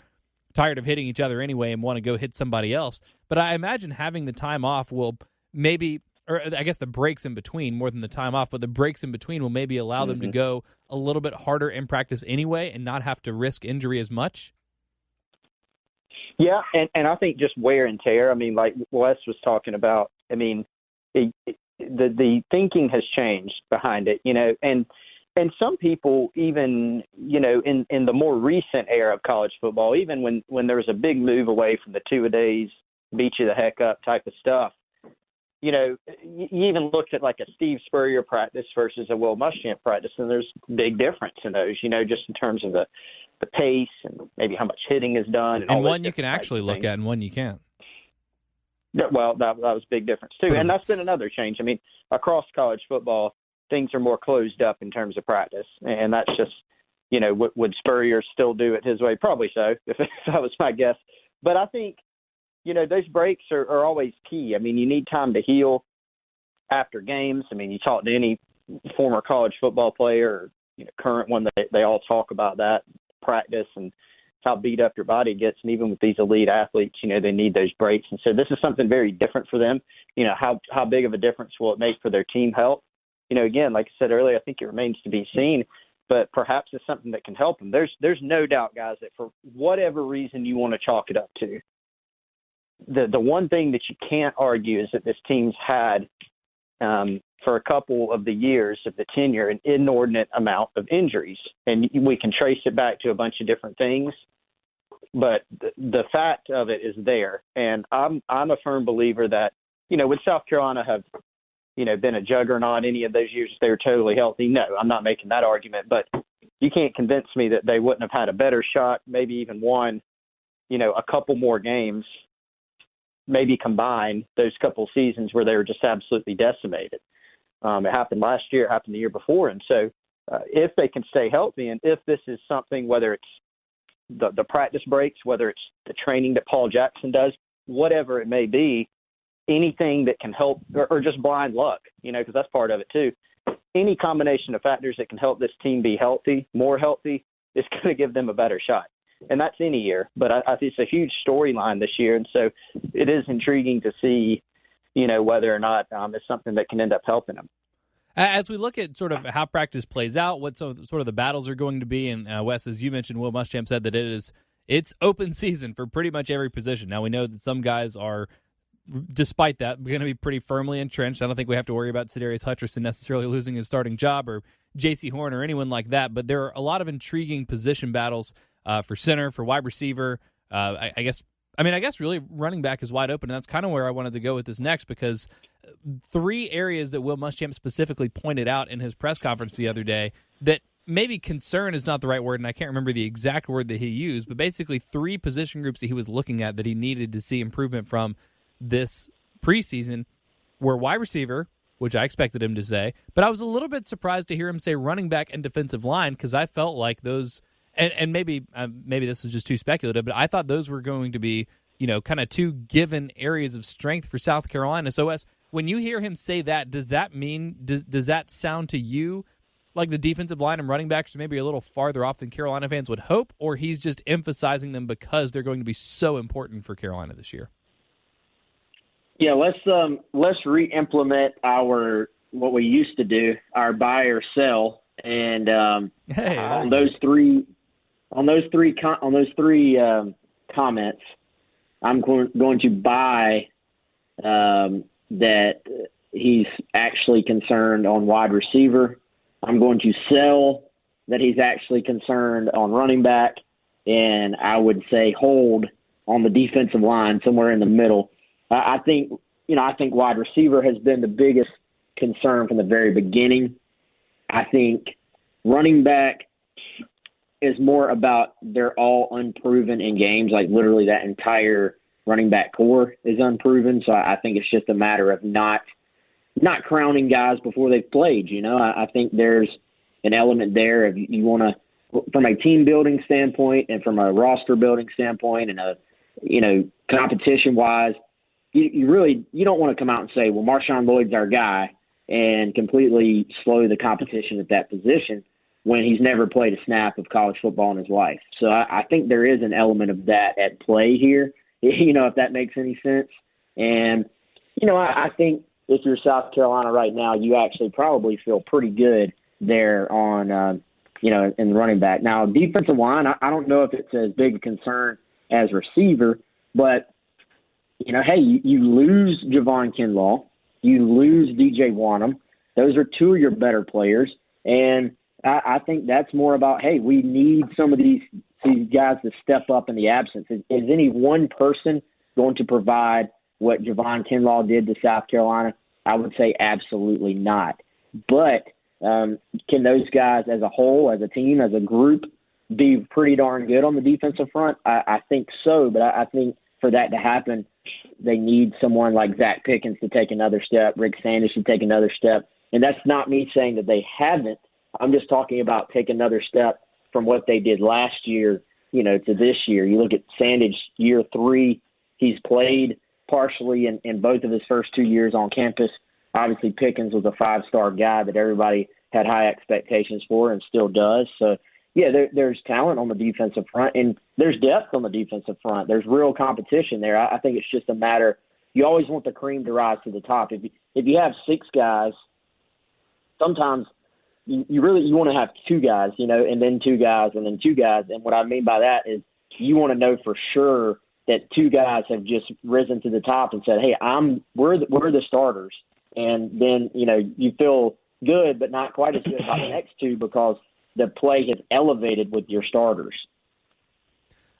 tired of hitting each other anyway and want to go hit somebody else. But I imagine having the time off will maybe, or I guess the breaks in between more than the time off, but the breaks in between will maybe allow them to go a little bit harder in practice anyway and not have to risk injury as much. Yeah, and I think just wear and tear. I mean, like Wes was talking about, I mean, the thinking has changed behind it, and some people even, in the more recent era of college football, even when there was a big move away from the two-a-days, beat you the heck up type of stuff, you even looked at like a Steve Spurrier practice versus a Will Muschamp practice, and there's big difference in those, just in terms of the pace and maybe how much hitting is done. And one you can actually look at and one you can't. Yeah, well, that was a big difference too. And that's been another change. I mean, across college football, things are more closed up in terms of practice. And that's just, would Spurrier still do it his way? Probably so, if that was my guess. But I think, those breaks are always key. I mean, you need time to heal after games. I mean, you talk to any former college football player or current one, they all talk about that, practice and how beat up your body gets. And even with these elite athletes, they need those breaks. And so this is something very different for them. How big of a difference will it make for their team health? Again, like I said earlier, I think it remains to be seen, but perhaps it's something that can help them. There's no doubt, guys, that for whatever reason you want to chalk it up to, the one thing that you can't argue is that this team's had, for a couple of the years of the tenure, an inordinate amount of injuries. And we can trace it back to a bunch of different things, but the fact of it is there. And I'm a firm believer that, would South Carolina have, been a juggernaut any of those years if they were totally healthy? No, I'm not making that argument, but you can't convince me that they wouldn't have had a better shot, maybe even won, a couple more games, maybe combine those couple seasons where they were just absolutely decimated. It happened last year, it happened the year before. And so if they can stay healthy, and if this is something, whether it's the practice breaks, whether it's the training that Paul Jackson does, whatever it may be, anything that can help, or just blind luck, because that's part of it too. Any combination of factors that can help this team be healthy, more healthy, is going to give them a better shot. And that's any year. But I think it's a huge storyline this year. And so it is intriguing to see, whether or not it's something that can end up helping them. As we look at sort of how practice plays out, what sort of the battles are going to be, and Wes, as you mentioned, Will Muschamp said that it's open season for pretty much every position. Now, we know that some guys are, despite that, going to be pretty firmly entrenched. I don't think we have to worry about Sedarius Hutcherson necessarily losing his starting job, or J.C. Horn, or anyone like that, but there are a lot of intriguing position battles for center, for wide receiver. I guess really running back is wide open, and that's kind of where I wanted to go with this next, because three areas that Will Muschamp specifically pointed out in his press conference the other day that maybe concern is not the right word, and I can't remember the exact word that he used, but basically three position groups that he was looking at that he needed to see improvement from this preseason were wide receiver, which I expected him to say, but I was a little bit surprised to hear him say running back and defensive line, because I felt like those, and maybe this is just too speculative, but I thought those were going to be, kind of two given areas of strength for South Carolina. So when you hear him say that, does that mean, does that sound to you like the defensive line and running backs are maybe a little farther off than Carolina fans would hope, or he's just emphasizing them because they're going to be so important for Carolina this year? Yeah, let's re-implement what we used to do, our buy or sell, and on those three comments, I'm going to buy that he's actually concerned on wide receiver. I'm going to sell that he's actually concerned on running back, and I would say hold on the defensive line, somewhere in the middle. I think wide receiver has been the biggest concern from the very beginning. I think running back is more about they're all unproven in games. Like literally that entire running back core is unproven. So I think it's just a matter of not crowning guys before they've played. I think there's an element there of you want to, from a team building standpoint and from a roster building standpoint and competition wise, you don't want to come out and say, well, Marshawn Lloyd's our guy and completely slow the competition at that position. when he's never played a snap of college football in his life. So I think there is an element of that at play here, if that makes any sense. And, I think if you're South Carolina right now, you actually probably feel pretty good there on, in the running back. Now, defensive line, I don't know if it's as big a concern as receiver, but, hey, you lose Javon Kinlaw, you lose DJ Wanham. Those are two of your better players. And I think that's more about, hey, we need some of these guys to step up in the absence. Is any one person going to provide what Javon Kinlaw did to South Carolina? I would say absolutely not. But can those guys as a whole, as a team, as a group, be pretty darn good on the defensive front? I think so, but I think for that to happen, they need someone like Zach Pickens to take another step, Rick Sanders to take another step. And that's not me saying that they haven't. I'm just talking about take another step from what they did last year, to this year. You look at Sandage year 3, he's played partially in both of his first 2 years on campus. Obviously, Pickens was a 5-star guy that everybody had high expectations for and still does. So, yeah, there's talent on the defensive front, and there's depth on the defensive front. There's real competition there. I think it's just a matter – you always want the cream to rise to the top. If you have 6 guys, sometimes – you want to have 2 guys, and then 2 guys, and then 2 guys. And what I mean by that is you want to know for sure that 2 guys have just risen to the top and said, hey, we're the starters. And then, you feel good, but not quite as good about the next 2 because the play has elevated with your starters.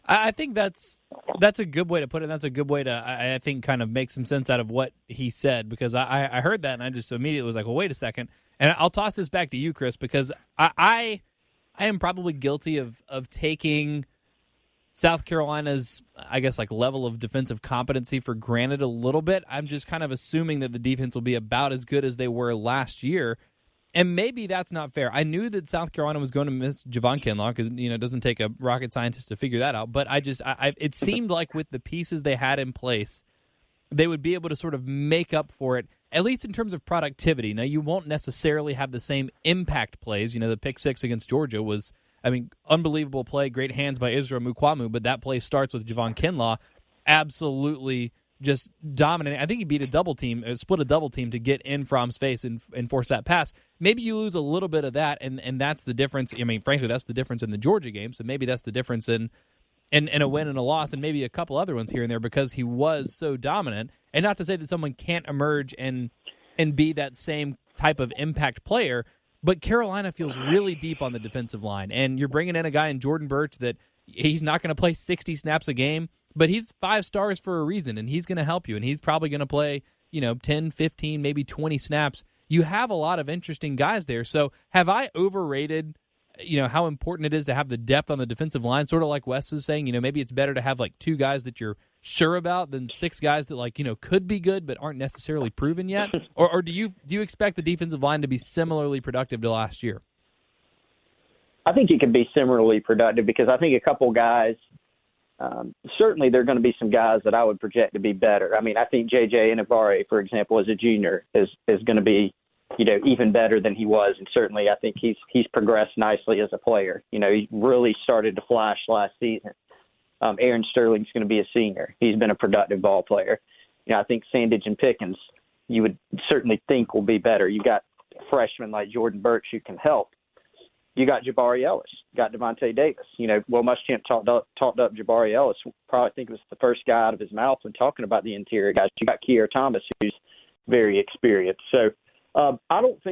I think that's a good way to put it. That's a good way to, I think, kind of make some sense out of what he said, because I heard that and I just immediately was like, well, wait a second. And I'll toss this back to you, Chris, because I am probably guilty of taking South Carolina's, I guess, like level of defensive competency for granted a little bit. I'm just kind of assuming that the defense will be about as good as they were last year. And maybe that's not fair. I knew that South Carolina was going to miss Javon Kinlaw because, it doesn't take a rocket scientist to figure that out. But it seemed like with the pieces they had in place, they would be able to sort of make up for it, at least in terms of productivity. Now, you won't necessarily have the same impact plays. The pick 6 against Georgia was, unbelievable play, great hands by Israel Mukwamu, but that play starts with Javon Kinlaw absolutely just dominating. I think he beat split a double team to get in Fromm's face and force that pass. Maybe you lose a little bit of that, and that's the difference. Frankly, that's the difference in the Georgia game, so maybe that's the difference in a win and a loss, and maybe a couple other ones here and there because he was so dominant. And not to say that someone can't emerge and be that same type of impact player, but Carolina feels really deep on the defensive line. And you're bringing in a guy in Jordan Birch that he's not going to play 60 snaps a game, but he's 5 stars for a reason, and he's going to help you. And he's probably going to play, 10, 15, maybe 20 snaps. You have a lot of interesting guys there. So have I overrated how important it is to have the depth on the defensive line, sort of like Wes is saying, maybe it's better to have like 2 guys that you're sure about than 6 guys that could be good but aren't necessarily proven yet? Or do you expect the defensive line to be similarly productive to last year? I think it could be similarly productive because I think a couple guys, certainly there are going to be some guys that I would project to be better. I think J.J. Enagbare, for example, as a junior is going to be, even better than he was. And certainly I think he's progressed nicely as a player. He really started to flash last season. Aaron Sterling's going to be a senior. He's been a productive ball player. I think Sandage and Pickens, you would certainly think will be better. You got freshmen like Jordan Birch who can help. You got Jabari Ellis, got Devontae Davis. Will Muschamp talked up Jabari Ellis. Probably think it was the first guy out of his mouth when talking about the interior guys. You got Keir Thomas, who's very experienced. So I wouldn't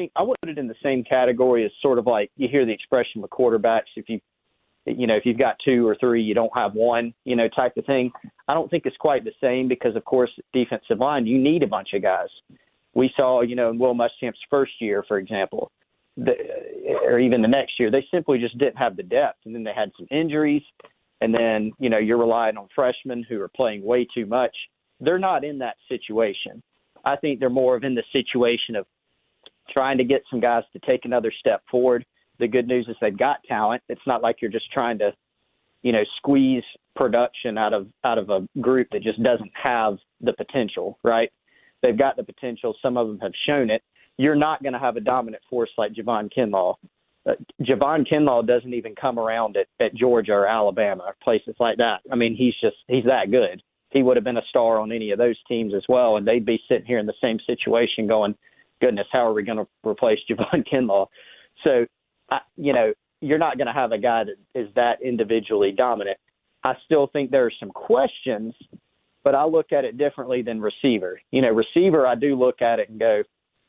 put it in the same category as sort of like you hear the expression with quarterbacks. If you've got 2 or 3, you don't have 1, type of thing. I don't think it's quite the same because, of course, defensive line, you need a bunch of guys. We saw, in Will Muschamp's first year, for example, or even the next year, they simply just didn't have the depth. And then they had some injuries. And then, you're relying on freshmen who are playing way too much. They're not in that situation. I think they're more of in the situation of trying to get some guys to take another step forward. The good news is they've got talent. It's not like you're just trying to, squeeze production out of a group that just doesn't have the potential, right? They've got the potential. Some of them have shown it. You're not going to have a dominant force like Javon Kinlaw Javon Kinlaw doesn't even come around at Georgia or Alabama or places like that. I mean, he's that good. He would have been a star on any of those teams as well, and they'd be sitting here in the same situation going, goodness, how are we going to replace Javon Kinlaw? So, you're not going to have a guy that is that individually dominant. I still think there are some questions, but I look at it differently than receiver. Receiver, I do look at it and go,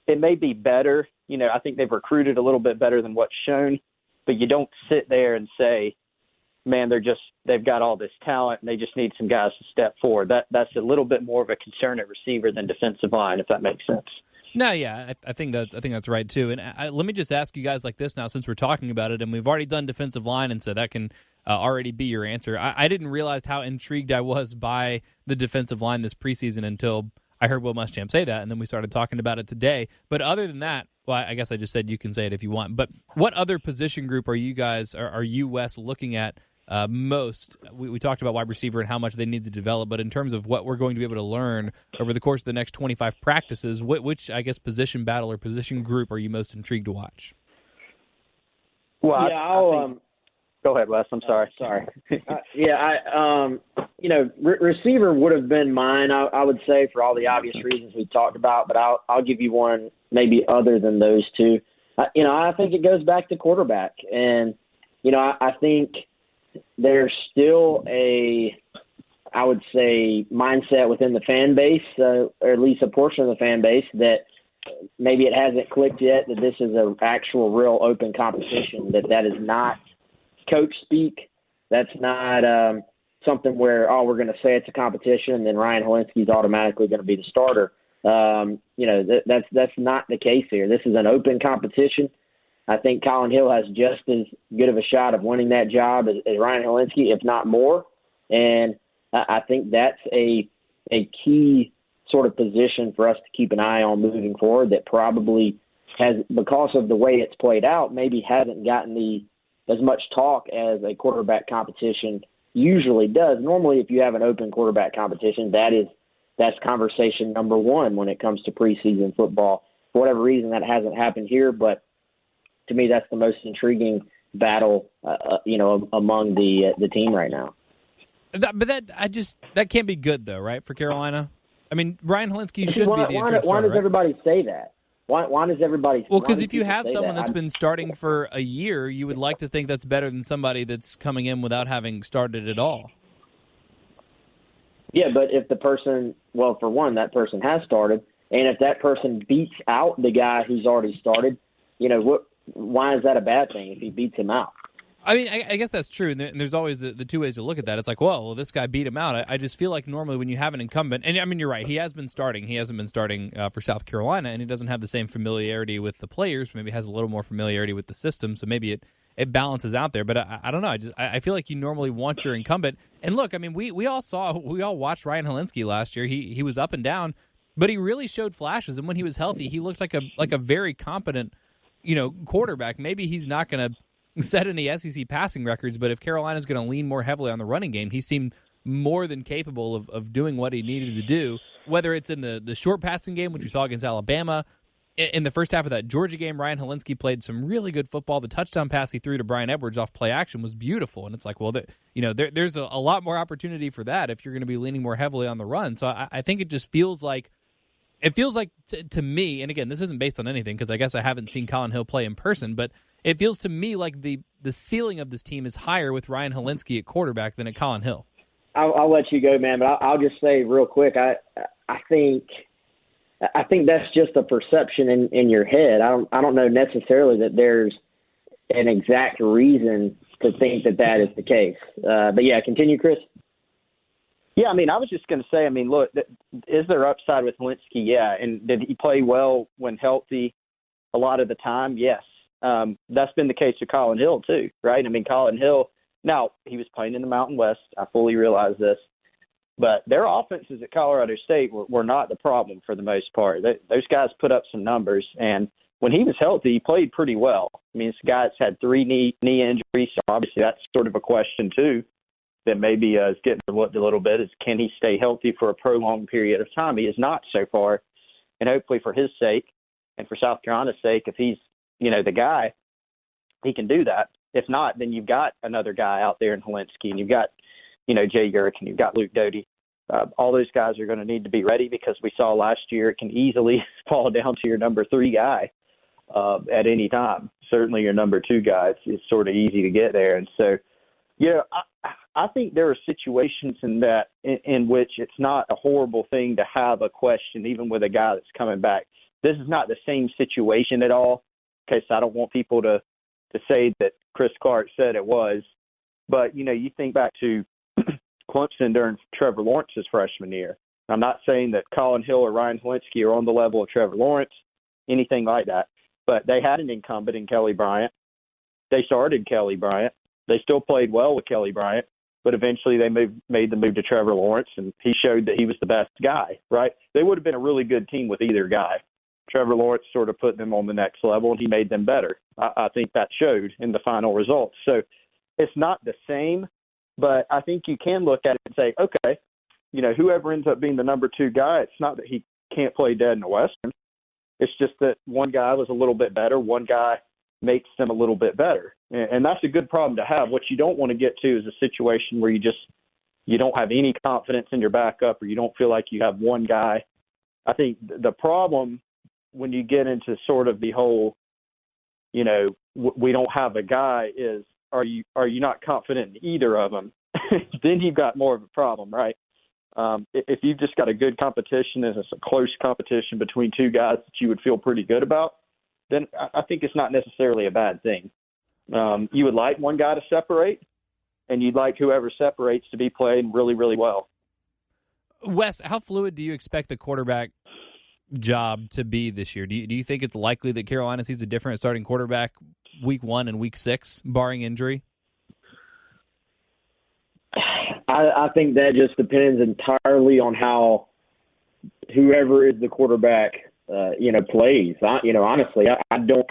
it may be better. I think they've recruited a little bit better than what's shown, but you don't sit there and say, man, they've got all this talent and they just need some guys to step forward. That's a little bit more of a concern at receiver than defensive line, if that makes sense. No, yeah, I think that's right too. And let me just ask you guys like this now, since we're talking about it, and we've already done defensive line, and so that can already be your answer. I didn't realize how intrigued I was by the defensive line this preseason until I heard Will Muschamp say that, and then we started talking about it today. But other than that, well, I guess I just said you can say it if you want. But what other position group are you guys, are you, Wes, looking at most? We talked about wide receiver and how much they need to develop, but in terms of what we're going to be able to learn over the course of the next 25 practices, which I guess position battle or position group are you most intrigued to watch? Well, yeah, go ahead, Wes. I'm sorry. Receiver would have been mine, I would say, for all the obvious reasons we talked about, but I'll give you one maybe other than those two. I think it goes back to quarterback. And, I think there's still I would say, mindset within the fan base, or at least a portion of the fan base, that maybe it hasn't clicked yet that this is an actual real open competition, that is not coach speak. That's not something where, we're going to say it's a competition and then Ryan Helinski's automatically going to be the starter. That's not the case here. This is an open competition. I think Colin Hill has just as good of a shot of winning that job as Ryan Helinski, if not more. And I think that's a key sort of position for us to keep an eye on moving forward, that probably has, because of the way it's played out, maybe hasn't gotten as much talk as a quarterback competition usually does. Normally, if you have an open quarterback competition, that's conversation number one when it comes to preseason football. For whatever reason, that hasn't happened here, but to me, that's the most intriguing battle, among the team right now. That can't be good though, right? For Carolina, I mean, Ryan Helinski should be the interim starter. Why does right? everybody say that? Why does everybody? Well, because if you have someone that's been starting for a year, you would like to think that's better than somebody that's coming in without having started at all. Yeah, but if the person, well, for one, that person has started, and if that person beats out the guy who's already started, why is that a bad thing if he beats him out? I mean, I guess that's true, and there's always the two ways to look at that. It's like, well, this guy beat him out. I just feel like normally when you have an incumbent, and I mean, you're right, he has been starting. He hasn't been starting for South Carolina, and he doesn't have the same familiarity with the players. Maybe has a little more familiarity with the system, so maybe it balances out there. But I don't know. I feel like you normally want your incumbent. And look, I mean, we all watched Ryan Helinski last year. He was up and down, but he really showed flashes. And when he was healthy, he looked like a very competent, quarterback. Maybe he's not going to set any SEC passing records, but if Carolina's going to lean more heavily on the running game, he seemed more than capable of doing what he needed to do, whether it's in the short passing game, which we saw against Alabama. In the first half of that Georgia game, Ryan Helinski played some really good football. The touchdown pass he threw to Brian Edwards off play action was beautiful, and it's like, well, there's a lot more opportunity for that if you're going to be leaning more heavily on the run. So I think it just feels like, to me, and again, this isn't based on anything because I guess I haven't seen Colin Hill play in person, but it feels to me like the ceiling of this team is higher with Ryan Helinski at quarterback than at Colin Hill. I'll let you go, man, but I'll just say real quick, I think that's just a perception in your head. I don't know necessarily that there's an exact reason to think that is the case. But yeah, continue, Chris. Yeah, I mean, I was just going to say, I mean, look, is there upside with Helinski? Yeah. And did he play well when healthy a lot of the time? Yes. That's been the case with Colin Hill too, right? I mean, Colin Hill, now he was playing in the Mountain West. I fully realize this. But their offenses at Colorado State were not the problem for the most part. Those guys put up some numbers. And when he was healthy, he played pretty well. I mean, this guy's had 3 knee injuries, so obviously that's sort of a question too that maybe is getting overlooked a little bit, is can he stay healthy for a prolonged period of time? He is not so far. And hopefully for his sake and for South Carolina's sake, if he's, the guy, he can do that. If not, then you've got another guy out there in Helinski, and you've got, Jay Urich, and you've got Luke Doty. All those guys are going to need to be ready, because we saw last year it can easily fall down to your number 3 guy at any time. Certainly your number 2 guy, it's sort of easy to get there. And so, I think there are situations in which it's not a horrible thing to have a question, even with a guy that's coming back. This is not the same situation at all. Okay, so I don't want people to say that Chris Clark said it was. But, you think back to Clemson during Trevor Lawrence's freshman year. I'm not saying that Colin Hill or Ryan Helinski are on the level of Trevor Lawrence, anything like that. But they had an incumbent in Kelly Bryant. They started Kelly Bryant. They still played well with Kelly Bryant, but eventually they made the move to Trevor Lawrence, and he showed that he was the best guy, right? They would have been a really good team with either guy. Trevor Lawrence sort of put them on the next level, and he made them better. I think that showed in the final results. So it's not the same, but I think you can look at it and say, okay, whoever ends up being the number 2 guy, it's not that he can't play dead in the Western. It's just that one guy was a little bit better. One guy makes them a little bit better. And that's a good problem to have. What you don't want to get to is a situation where you don't have any confidence in your backup, or you don't feel like you have one guy. I think the problem when you get into sort of the whole, we don't have a guy is, are you not confident in either of them? Then you've got more of a problem, right? If you've just got a good competition and it's a close competition between 2 guys that you would feel pretty good about, then I think it's not necessarily a bad thing. You would like one guy to separate, and you'd like whoever separates to be playing really, really well. Wes, how fluid do you expect the quarterback job to be this year? Do you think it's likely that Carolina sees a different starting quarterback week 1 and week 6, barring injury? I think that just depends entirely on how whoever is the quarterback, plays. Honestly, I don't.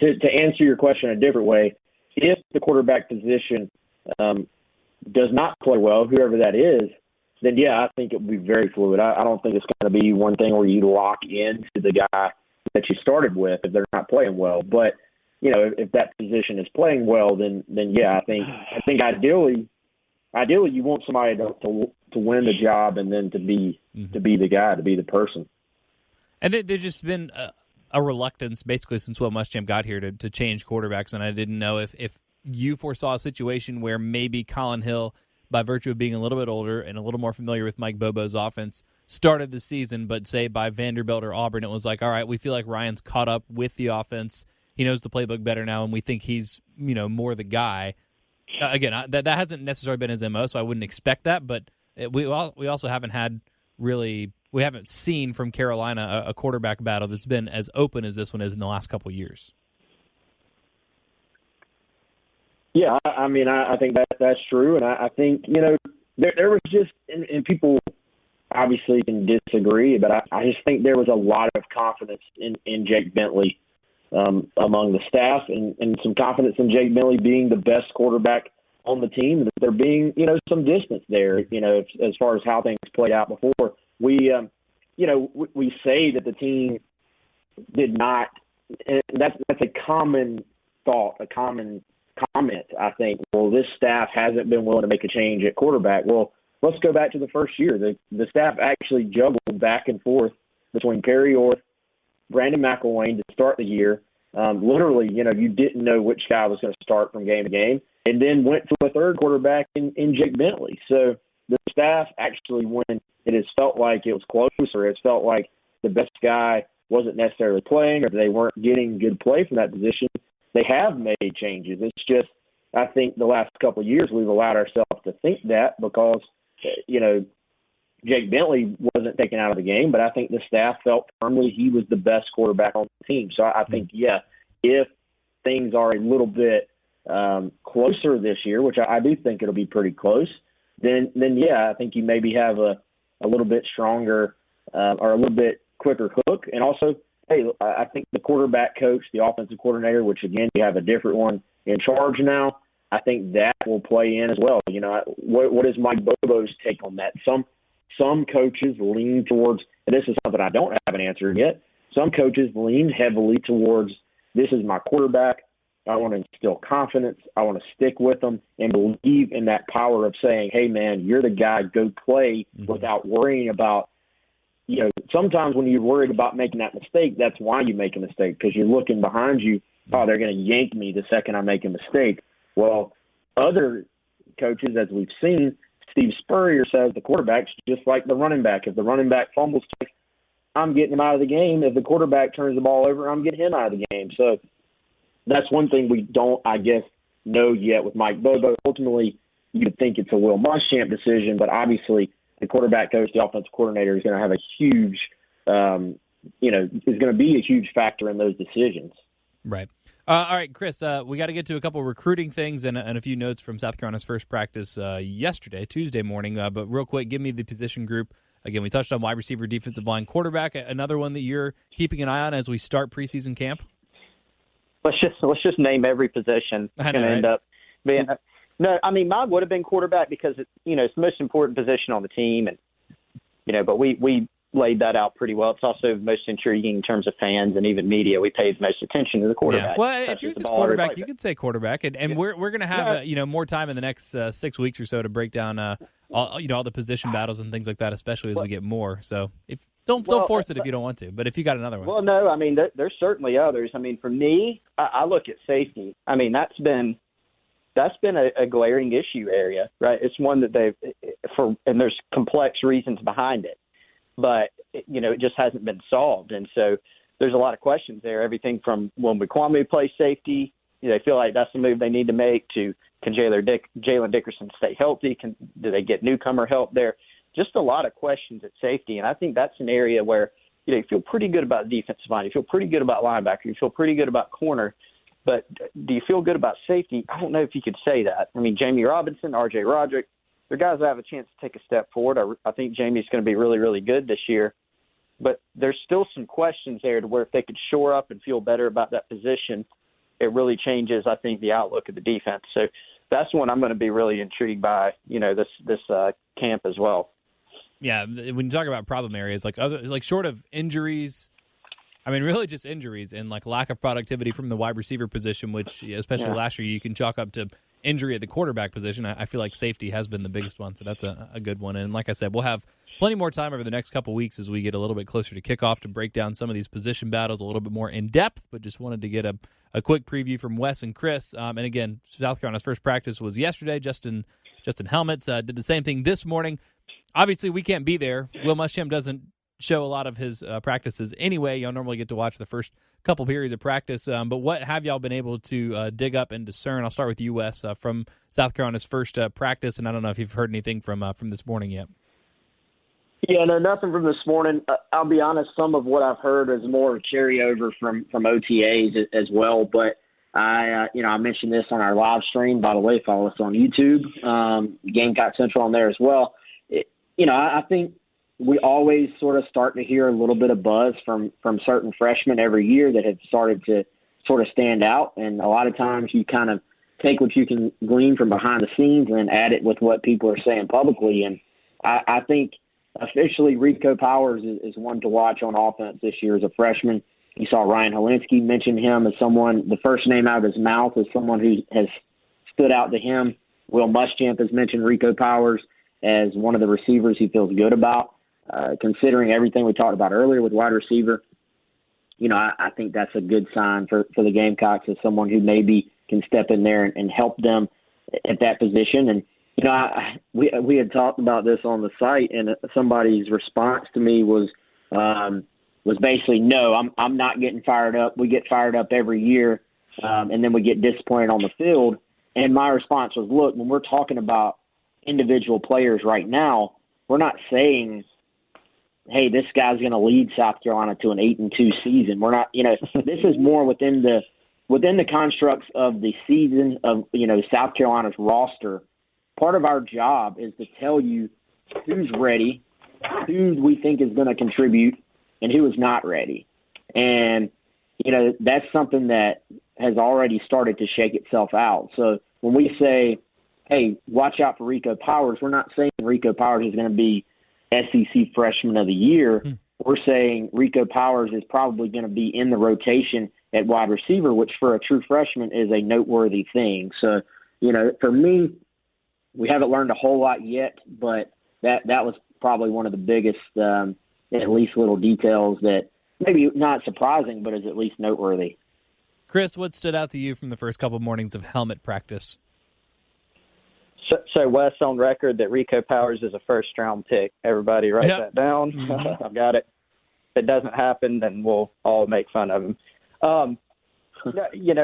To answer your question a different way, if the quarterback position does not play well, whoever that is, then I think it will be very fluid. I don't think it's going to be one thing where you lock into the guy that you started with if they're not playing well. But if that position is playing well, then I think ideally you want somebody to win the job, and then to be the guy, to be the person. And there's just been a reluctance basically since Will Muschamp got here to change quarterbacks, and I didn't know if you foresaw a situation where maybe Colin Hill, by virtue of being a little bit older and a little more familiar with Mike Bobo's offense, started the season, but say by Vanderbilt or Auburn, it was like, all right, we feel like Ryan's caught up with the offense. He knows the playbook better now, and we think he's more the guy. Again, that hasn't necessarily been his MO, so I wouldn't expect that. But we also haven't we haven't seen from Carolina a quarterback battle that's been as open as this one is in the last couple of years. Yeah, I think that's true, and I think there was just, and people obviously can disagree, but I just think there was a lot of confidence in Jake Bentley among the staff, and some confidence in Jake Bentley being the best quarterback on the team, and that there being some distance there, as far as how things played out before. We say that the team did not, and that's a common thought, a common comment, I think. Well, this staff hasn't been willing to make a change at quarterback. Well, let's go back to the first year. The staff actually juggled back and forth between Perry Orth, Brandon McElwain to start the year. Literally, you didn't know which guy was going to start from game to game, and then went to a third quarterback in Jake Bentley. So the staff actually, when it has felt like it was closer, it's felt like the best guy wasn't necessarily playing, or they weren't getting good play from that position, they have made changes. It's just, I think the last couple of years we've allowed ourselves to think that because, Jake Bentley wasn't taken out of the game, but I think the staff felt firmly he was the best quarterback on the team. So I think, if things are a little bit closer this year, which I do think it'll be pretty close, then I think you maybe have a little bit stronger or a little bit quicker hook. And also, I think the quarterback coach, the offensive coordinator, which again, you have a different one in charge now, I think that will play in as well. What is Mike Bobo's take on that? Some coaches lean towards, and this is something I don't have an answer yet, some coaches lean heavily towards, this is my quarterback, I want to instill confidence. I want to stick with them and believe in that power of saying, hey, man, you're the guy, go play without worrying about, sometimes when you're worried about making that mistake, that's why you make a mistake, because you're looking behind you, oh, they're going to yank me the second I make a mistake. Well, other coaches, as we've seen, Steve Spurrier says the quarterback's just like the running back. If the running back fumbles, I'm getting him out of the game. If the quarterback turns the ball over, I'm getting him out of the game. So that's one thing we don't, I guess, know yet with Mike Bobo. Ultimately, you'd think it's a Will Muschamp decision, but obviously the quarterback coach, the offensive coordinator, is going to have a huge, is going to be a huge factor in those decisions. Right. All right, Chris, we got to get to a couple recruiting things and a few notes from South Carolina's first practice yesterday, Tuesday morning. But real quick, give me the position group. Again, we touched on wide receiver, defensive line, quarterback. Another one that you're keeping an eye on as we start preseason camp? Let's just name every position. It's going to end up being – no, I mean, mine would have been quarterback because, it's the most important position on the team. And, but we laid that out pretty well. It's also most intriguing in terms of fans and even media. We paid most attention to the quarterback. Yeah. Well, if yours is quarterback, you could say quarterback, and we're going to have more time in the next 6 weeks or so to break down all the position battles and things like that, especially as we get more. So don't force it if you don't want to. But if you got another one, well, no, I mean there's certainly others. I mean, for me, I look at safety. I mean that's been a glaring issue area, right? It's one that and there's complex reasons behind it. But, it just hasn't been solved. And so there's a lot of questions there, everything from when Kwame plays safety, they feel like that's the move they need to make, to can Jalen Dickerson stay healthy? Do they get newcomer help there? Just a lot of questions at safety. And I think that's an area where you feel pretty good about defensive line. You feel pretty good about linebacker. You feel pretty good about corner. But do you feel good about safety? I don't know if you could say that. I mean, Jamie Robinson, R.J. Roderick, they're guys that have a chance to take a step forward. I think Jamie's going to be really, really good this year. But there's still some questions there to where if they could shore up and feel better about that position, it really changes, I think, the outlook of the defense. So that's one I'm going to be really intrigued by, this camp as well. Yeah, when you talk about problem areas, like short of injuries, I mean, really just injuries and lack of productivity from the wide receiver position, which especially last year you can chalk up to injury at the quarterback position. I feel like safety has been the biggest one, so that's a good one. And like I said, we'll have plenty more time over the next couple weeks as we get a little bit closer to kickoff to break down some of these position battles a little bit more in depth, but just wanted to get a quick preview from Wes and Chris. And again, South Carolina's first practice was yesterday. Justin Helmets did the same thing this morning. Obviously, we can't be there. Will Muschamp doesn't show a lot of his practices anyway. Y'all normally get to watch the first couple periods of practice. But what have y'all been able to dig up and discern? I'll start with you, Wes, from South Carolina's first practice, and I don't know if you've heard anything from this morning yet. Yeah, no, nothing from this morning. I'll be honest, some of what I've heard is more carryover from OTAs as well. But I mentioned this on our live stream. By the way, follow us on YouTube, Gamecock Central on there as well. I think we always sort of start to hear a little bit of buzz from certain freshmen every year that have started to sort of stand out. And a lot of times you kind of take what you can glean from behind the scenes and add it with what people are saying publicly. And I think officially Rico Powers is one to watch on offense this year as a freshman. You saw Ryan Helinski mention him as someone, the first name out of his mouth is someone who has stood out to him. Will Muschamp has mentioned Rico Powers as one of the receivers he feels good about. Considering everything we talked about earlier with wide receiver, I think that's a good sign for the Gamecocks as someone who maybe can step in there and help them at that position. And, we had talked about this on the site, and somebody's response to me was basically, no, I'm not getting fired up. We get fired up every year, and then we get disappointed on the field. And my response was, look, when we're talking about individual players right now, we're not saying, hey, this guy's going to lead South Carolina to an 8-2 season. We're not, this is more within the constructs of the season of, South Carolina's roster. Part of our job is to tell you who's ready, who we think is going to contribute, and who is not ready. And, that's something that has already started to shake itself out. So when we say, hey, watch out for Rico Powers, we're not saying Rico Powers is going to be SEC Freshman of the Year. We're saying Rico Powers is probably going to be in the rotation at wide receiver, which for a true freshman is a noteworthy thing. So, for me, we haven't learned a whole lot yet, but that was probably one of the biggest, at least little details that maybe not surprising, but is at least noteworthy. Chris, what stood out to you from the first couple mornings of helmet practice? So Wes, on record that Rico Powers is a first-round pick. Everybody write that down. Mm-hmm. I've got it. If it doesn't happen, then we'll all make fun of him.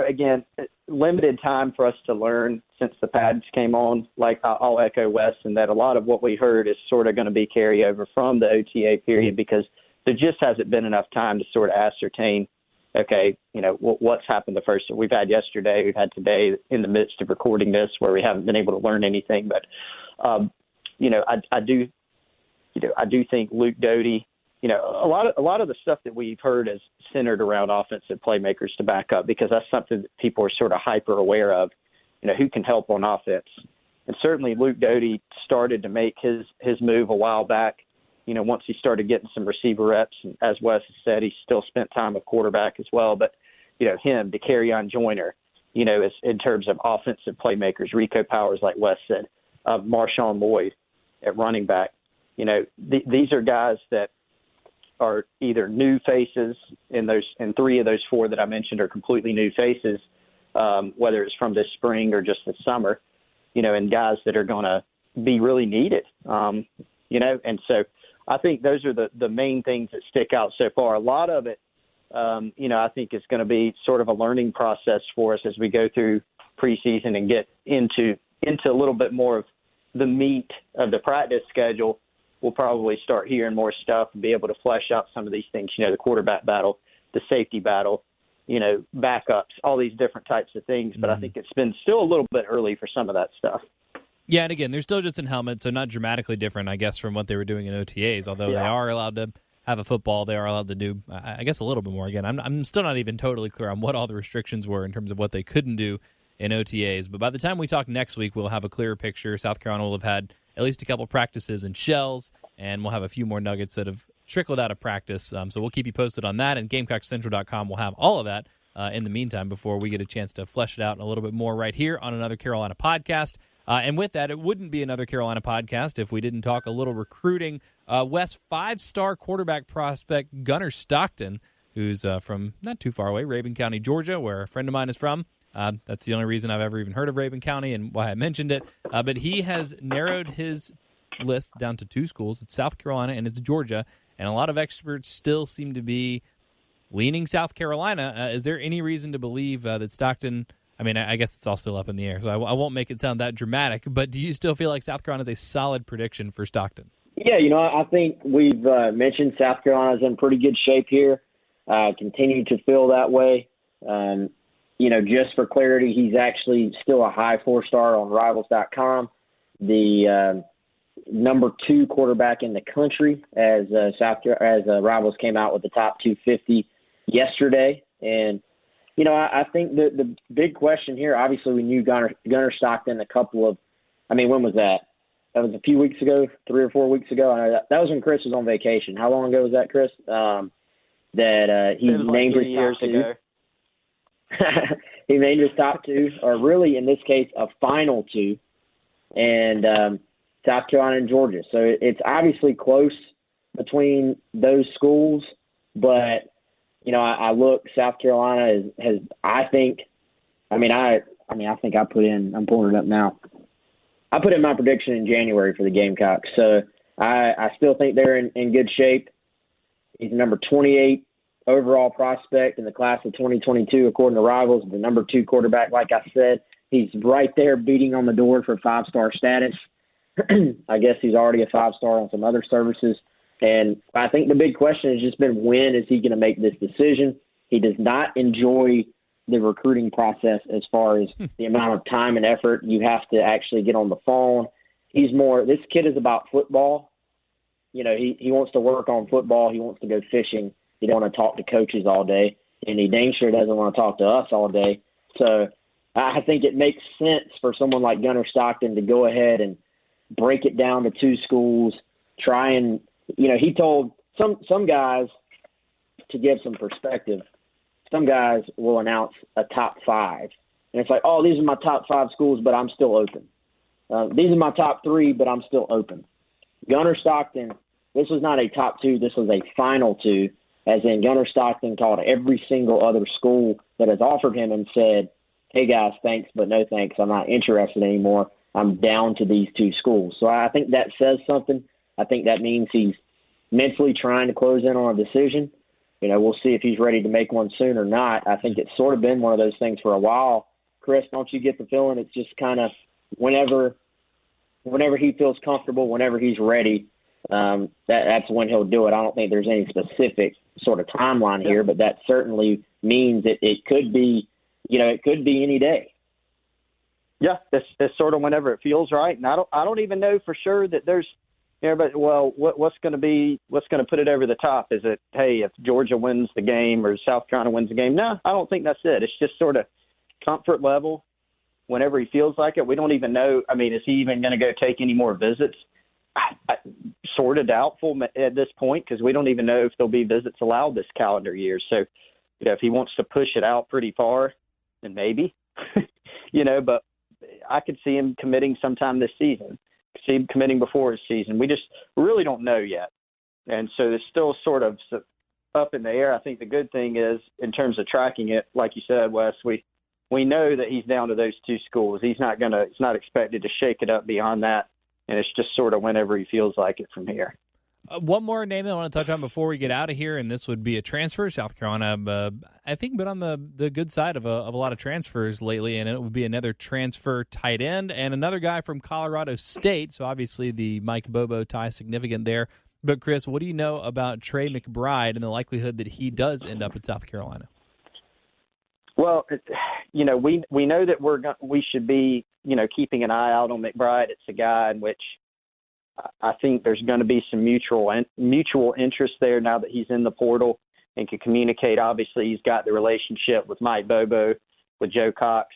Again, limited time for us to learn since the pads came on. Like, I'll echo Wes in that a lot of what we heard is sort of going to be carryover from the OTA period because there just hasn't been enough time to sort of ascertain, okay, what's happened the first. We've had yesterday, we've had today in the midst of recording this where we haven't been able to learn anything. But, I do think Luke Doty, a lot of the stuff that we've heard is centered around offensive playmakers to back up because that's something that people are sort of hyper aware of, who can help on offense. And certainly Luke Doty started to make his move a while back, once he started getting some receiver reps. And as Wes said, he still spent time at quarterback as well. But, him, to carry on Joyner, is in terms of offensive playmakers, Rico Powers, like Wes said, Marshawn Lloyd at running back. These are guys that are either new faces and three of those four that I mentioned are completely new faces, whether it's from this spring or just this summer, and guys that are going to be really needed, and so I think those are the main things that stick out so far. A lot of it, I think is going to be sort of a learning process for us as we go through preseason and get into a little bit more of the meat of the practice schedule. We'll probably start hearing more stuff and be able to flesh out some of these things, the quarterback battle, the safety battle, backups, all these different types of things. But I think it's been still a little bit early for some of that stuff. Yeah, and again, they're still just in helmets, so not dramatically different, I guess, from what they were doing in OTAs, although they are allowed to have a football. They are allowed to do, I guess, a little bit more. Again, I'm still not even totally clear on what all the restrictions were in terms of what they couldn't do in OTAs. But by the time we talk next week, we'll have a clearer picture. South Carolina will have had at least a couple practices in shells, and we'll have a few more nuggets that have trickled out of practice. So we'll keep you posted on that, and GamecockCentral.com will have all of that in the meantime before we get a chance to flesh it out a little bit more right here on Another Carolina Podcast. And with that, it wouldn't be Another Carolina Podcast if we didn't talk a little recruiting. West 5-star quarterback prospect Gunnar Stockton, who's from not too far away, Rabun County, Georgia, where a friend of mine is from. That's the only reason I've ever even heard of Rabun County and why I mentioned it. But he has narrowed his list down to two schools. It's South Carolina and it's Georgia. And a lot of experts still seem to be leaning South Carolina. Is there any reason to believe that Stockton, I mean, I guess it's all still up in the air, so I won't make it sound that dramatic, but do you still feel like South Carolina is a solid prediction for Stockton? Yeah, I think we've mentioned South Carolina's in pretty good shape here, continue to feel that way. Just for clarity, he's actually still a high 4-star on Rivals.com, the number 2 quarterback in the country as Rivals came out with the top 250 yesterday. And, I think the big question here, obviously we knew Gunnar Stockton when was that? That was a few weeks ago, 3 or 4 weeks ago. I know that was when Chris was on vacation. How long ago was that, Chris? That he named his top 2. He named his top 2, or really in this case a final 2, and South Carolina and Georgia. So it's obviously close between those schools, but I look, South Carolina has I think I put in, I'm pulling it up now. I put in my prediction in January for the Gamecocks, so I still think they're in good shape. He's the number 28 overall prospect in the class of 2022, according to Rivals, the number 2 quarterback. Like I said, he's right there beating on the door for 5-star status. I guess he's already a 5-star on some other services. And I think the big question has just been, when is he going to make this decision? He does not enjoy the recruiting process as far as the amount of time and effort you have to actually get on the phone. This kid is about football. He wants to work on football. He wants to go fishing. He don't want to talk to coaches all day, and he dang sure doesn't want to talk to us all day. So I think it makes sense for someone like Gunnar Stockton to go ahead and break it down to 2 schools, try and, he told some guys, to give some perspective, some guys will announce a top 5. And it's like, oh, these are my top 5 schools, but I'm still open. These are my top 3, but I'm still open. Gunnar Stockton, this was not a top 2. This was a final 2, as in Gunnar Stockton called every single other school that has offered him and said, hey, guys, thanks, but no thanks. I'm not interested anymore. I'm down to these 2 schools. So I think that says something. I think that means he's mentally trying to close in on a decision. We'll see if he's ready to make one soon or not. I think it's sort of been one of those things for a while. Chris, don't you get the feeling it's just kind of whenever he feels comfortable, whenever he's ready, that's when he'll do it. I don't think there's any specific sort of timeline here, but that certainly means that it could be, it could be any day. Yeah, it's sort of whenever it feels right. And I don't even know for sure that there's everybody. Well, what's going to put it over the top? Is it, hey, if Georgia wins the game or South Carolina wins the game? No, I don't think that's it. It's just sort of comfort level. Whenever he feels like it, we don't even know. I mean, is he even going to go take any more visits? I sort of doubtful at this point, because we don't even know if there'll be visits allowed this calendar year. So, if he wants to push it out pretty far, then maybe, but I could see him committing sometime this season, see him committing before his season. We really don't know yet. And so it's still sort of up in the air. I think the good thing is, in terms of tracking it, like you said, Wes, we know that he's down to those 2 schools. He's not expected to shake it up beyond that. And it's just sort of whenever he feels like it from here. One more name that I want to touch on before we get out of here, and this would be a transfer. South Carolina, I think, been on the good side of a lot of transfers lately, and it would be another transfer tight end and another guy from Colorado State. So obviously the Mike Bobo tie is significant there. But Chris, what do you know about Trey McBride and the likelihood that he does end up at South Carolina? Well, we know that we should be, keeping an eye out on McBride. It's a guy in which I think there's going to be some mutual interest there now that he's in the portal and can communicate. Obviously, he's got the relationship with Mike Bobo, with Joe Cox,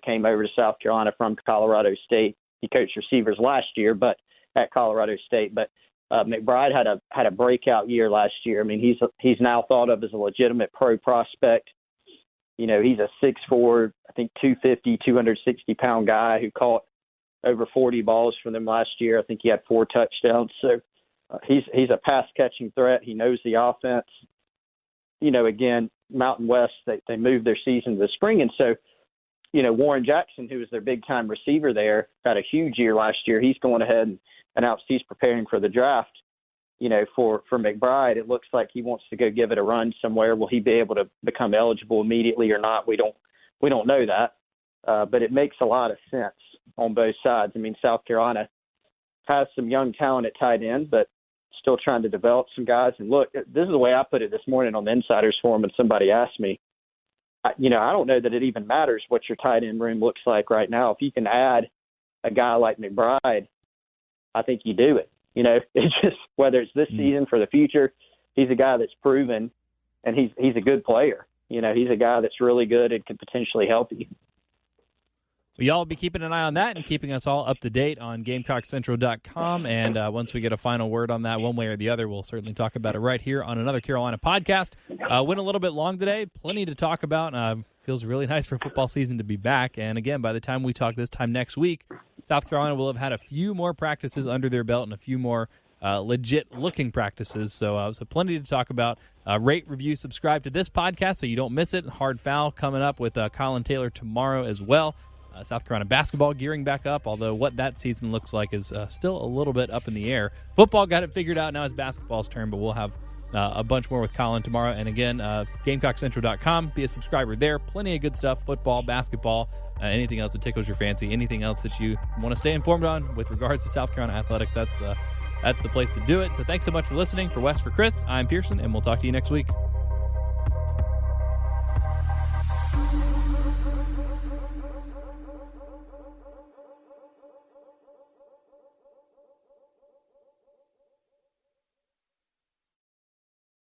came over to South Carolina from Colorado State. He coached receivers last year, but at Colorado State. But McBride had a breakout year last year. I mean, he's now thought of as a legitimate pro prospect. He's a 6'4", I think 250, 260-pound guy who caught over 40 balls for them last year. I think he had 4 touchdowns. So he's a pass-catching threat. He knows the offense. Again, Mountain West, they moved their season to the spring. And so, Warren Jackson, who was their big-time receiver there, had a huge year last year. He's going ahead and announced he's preparing for the draft. For McBride, it looks like he wants to go give it a run somewhere. Will he be able to become eligible immediately or not? We don't know that, but it makes a lot of sense on both sides. I mean, South Carolina has some young talent at tight end, but still trying to develop some guys. And look, this is the way I put it this morning on the Insiders Forum, and somebody asked me, I don't know that it even matters what your tight end room looks like right now. If you can add a guy like McBride, I think you do it. It's just whether it's this season for the future, he's a guy that's proven, and he's a good player. He's a guy that's really good and could potentially help you. Well, y'all be keeping an eye on that and keeping us all up to date on GamecockCentral.com. And once we get a final word on that, one way or the other, we'll certainly talk about it right here on another Carolina podcast. Went a little bit long today, plenty to talk about. Feels really nice for football season to be back. And again, by the time we talk this time next week, South Carolina will have had a few more practices under their belt and a few more legit-looking practices. So plenty to talk about. Rate, review, subscribe to this podcast so you don't miss it. Hard Foul coming up with Colin Taylor tomorrow as well. South Carolina basketball gearing back up, although what that season looks like is still a little bit up in the air. Football got it figured out. Now it's basketball's turn, but we'll have a bunch more with Colin tomorrow. And again, GamecockCentral.com. Be a subscriber there. Plenty of good stuff, football, basketball, anything else that tickles your fancy, anything else that you want to stay informed on with regards to South Carolina athletics. That's the place to do it. So thanks so much for listening. For Wes, for Chris, I'm Pearson, and we'll talk to you next week.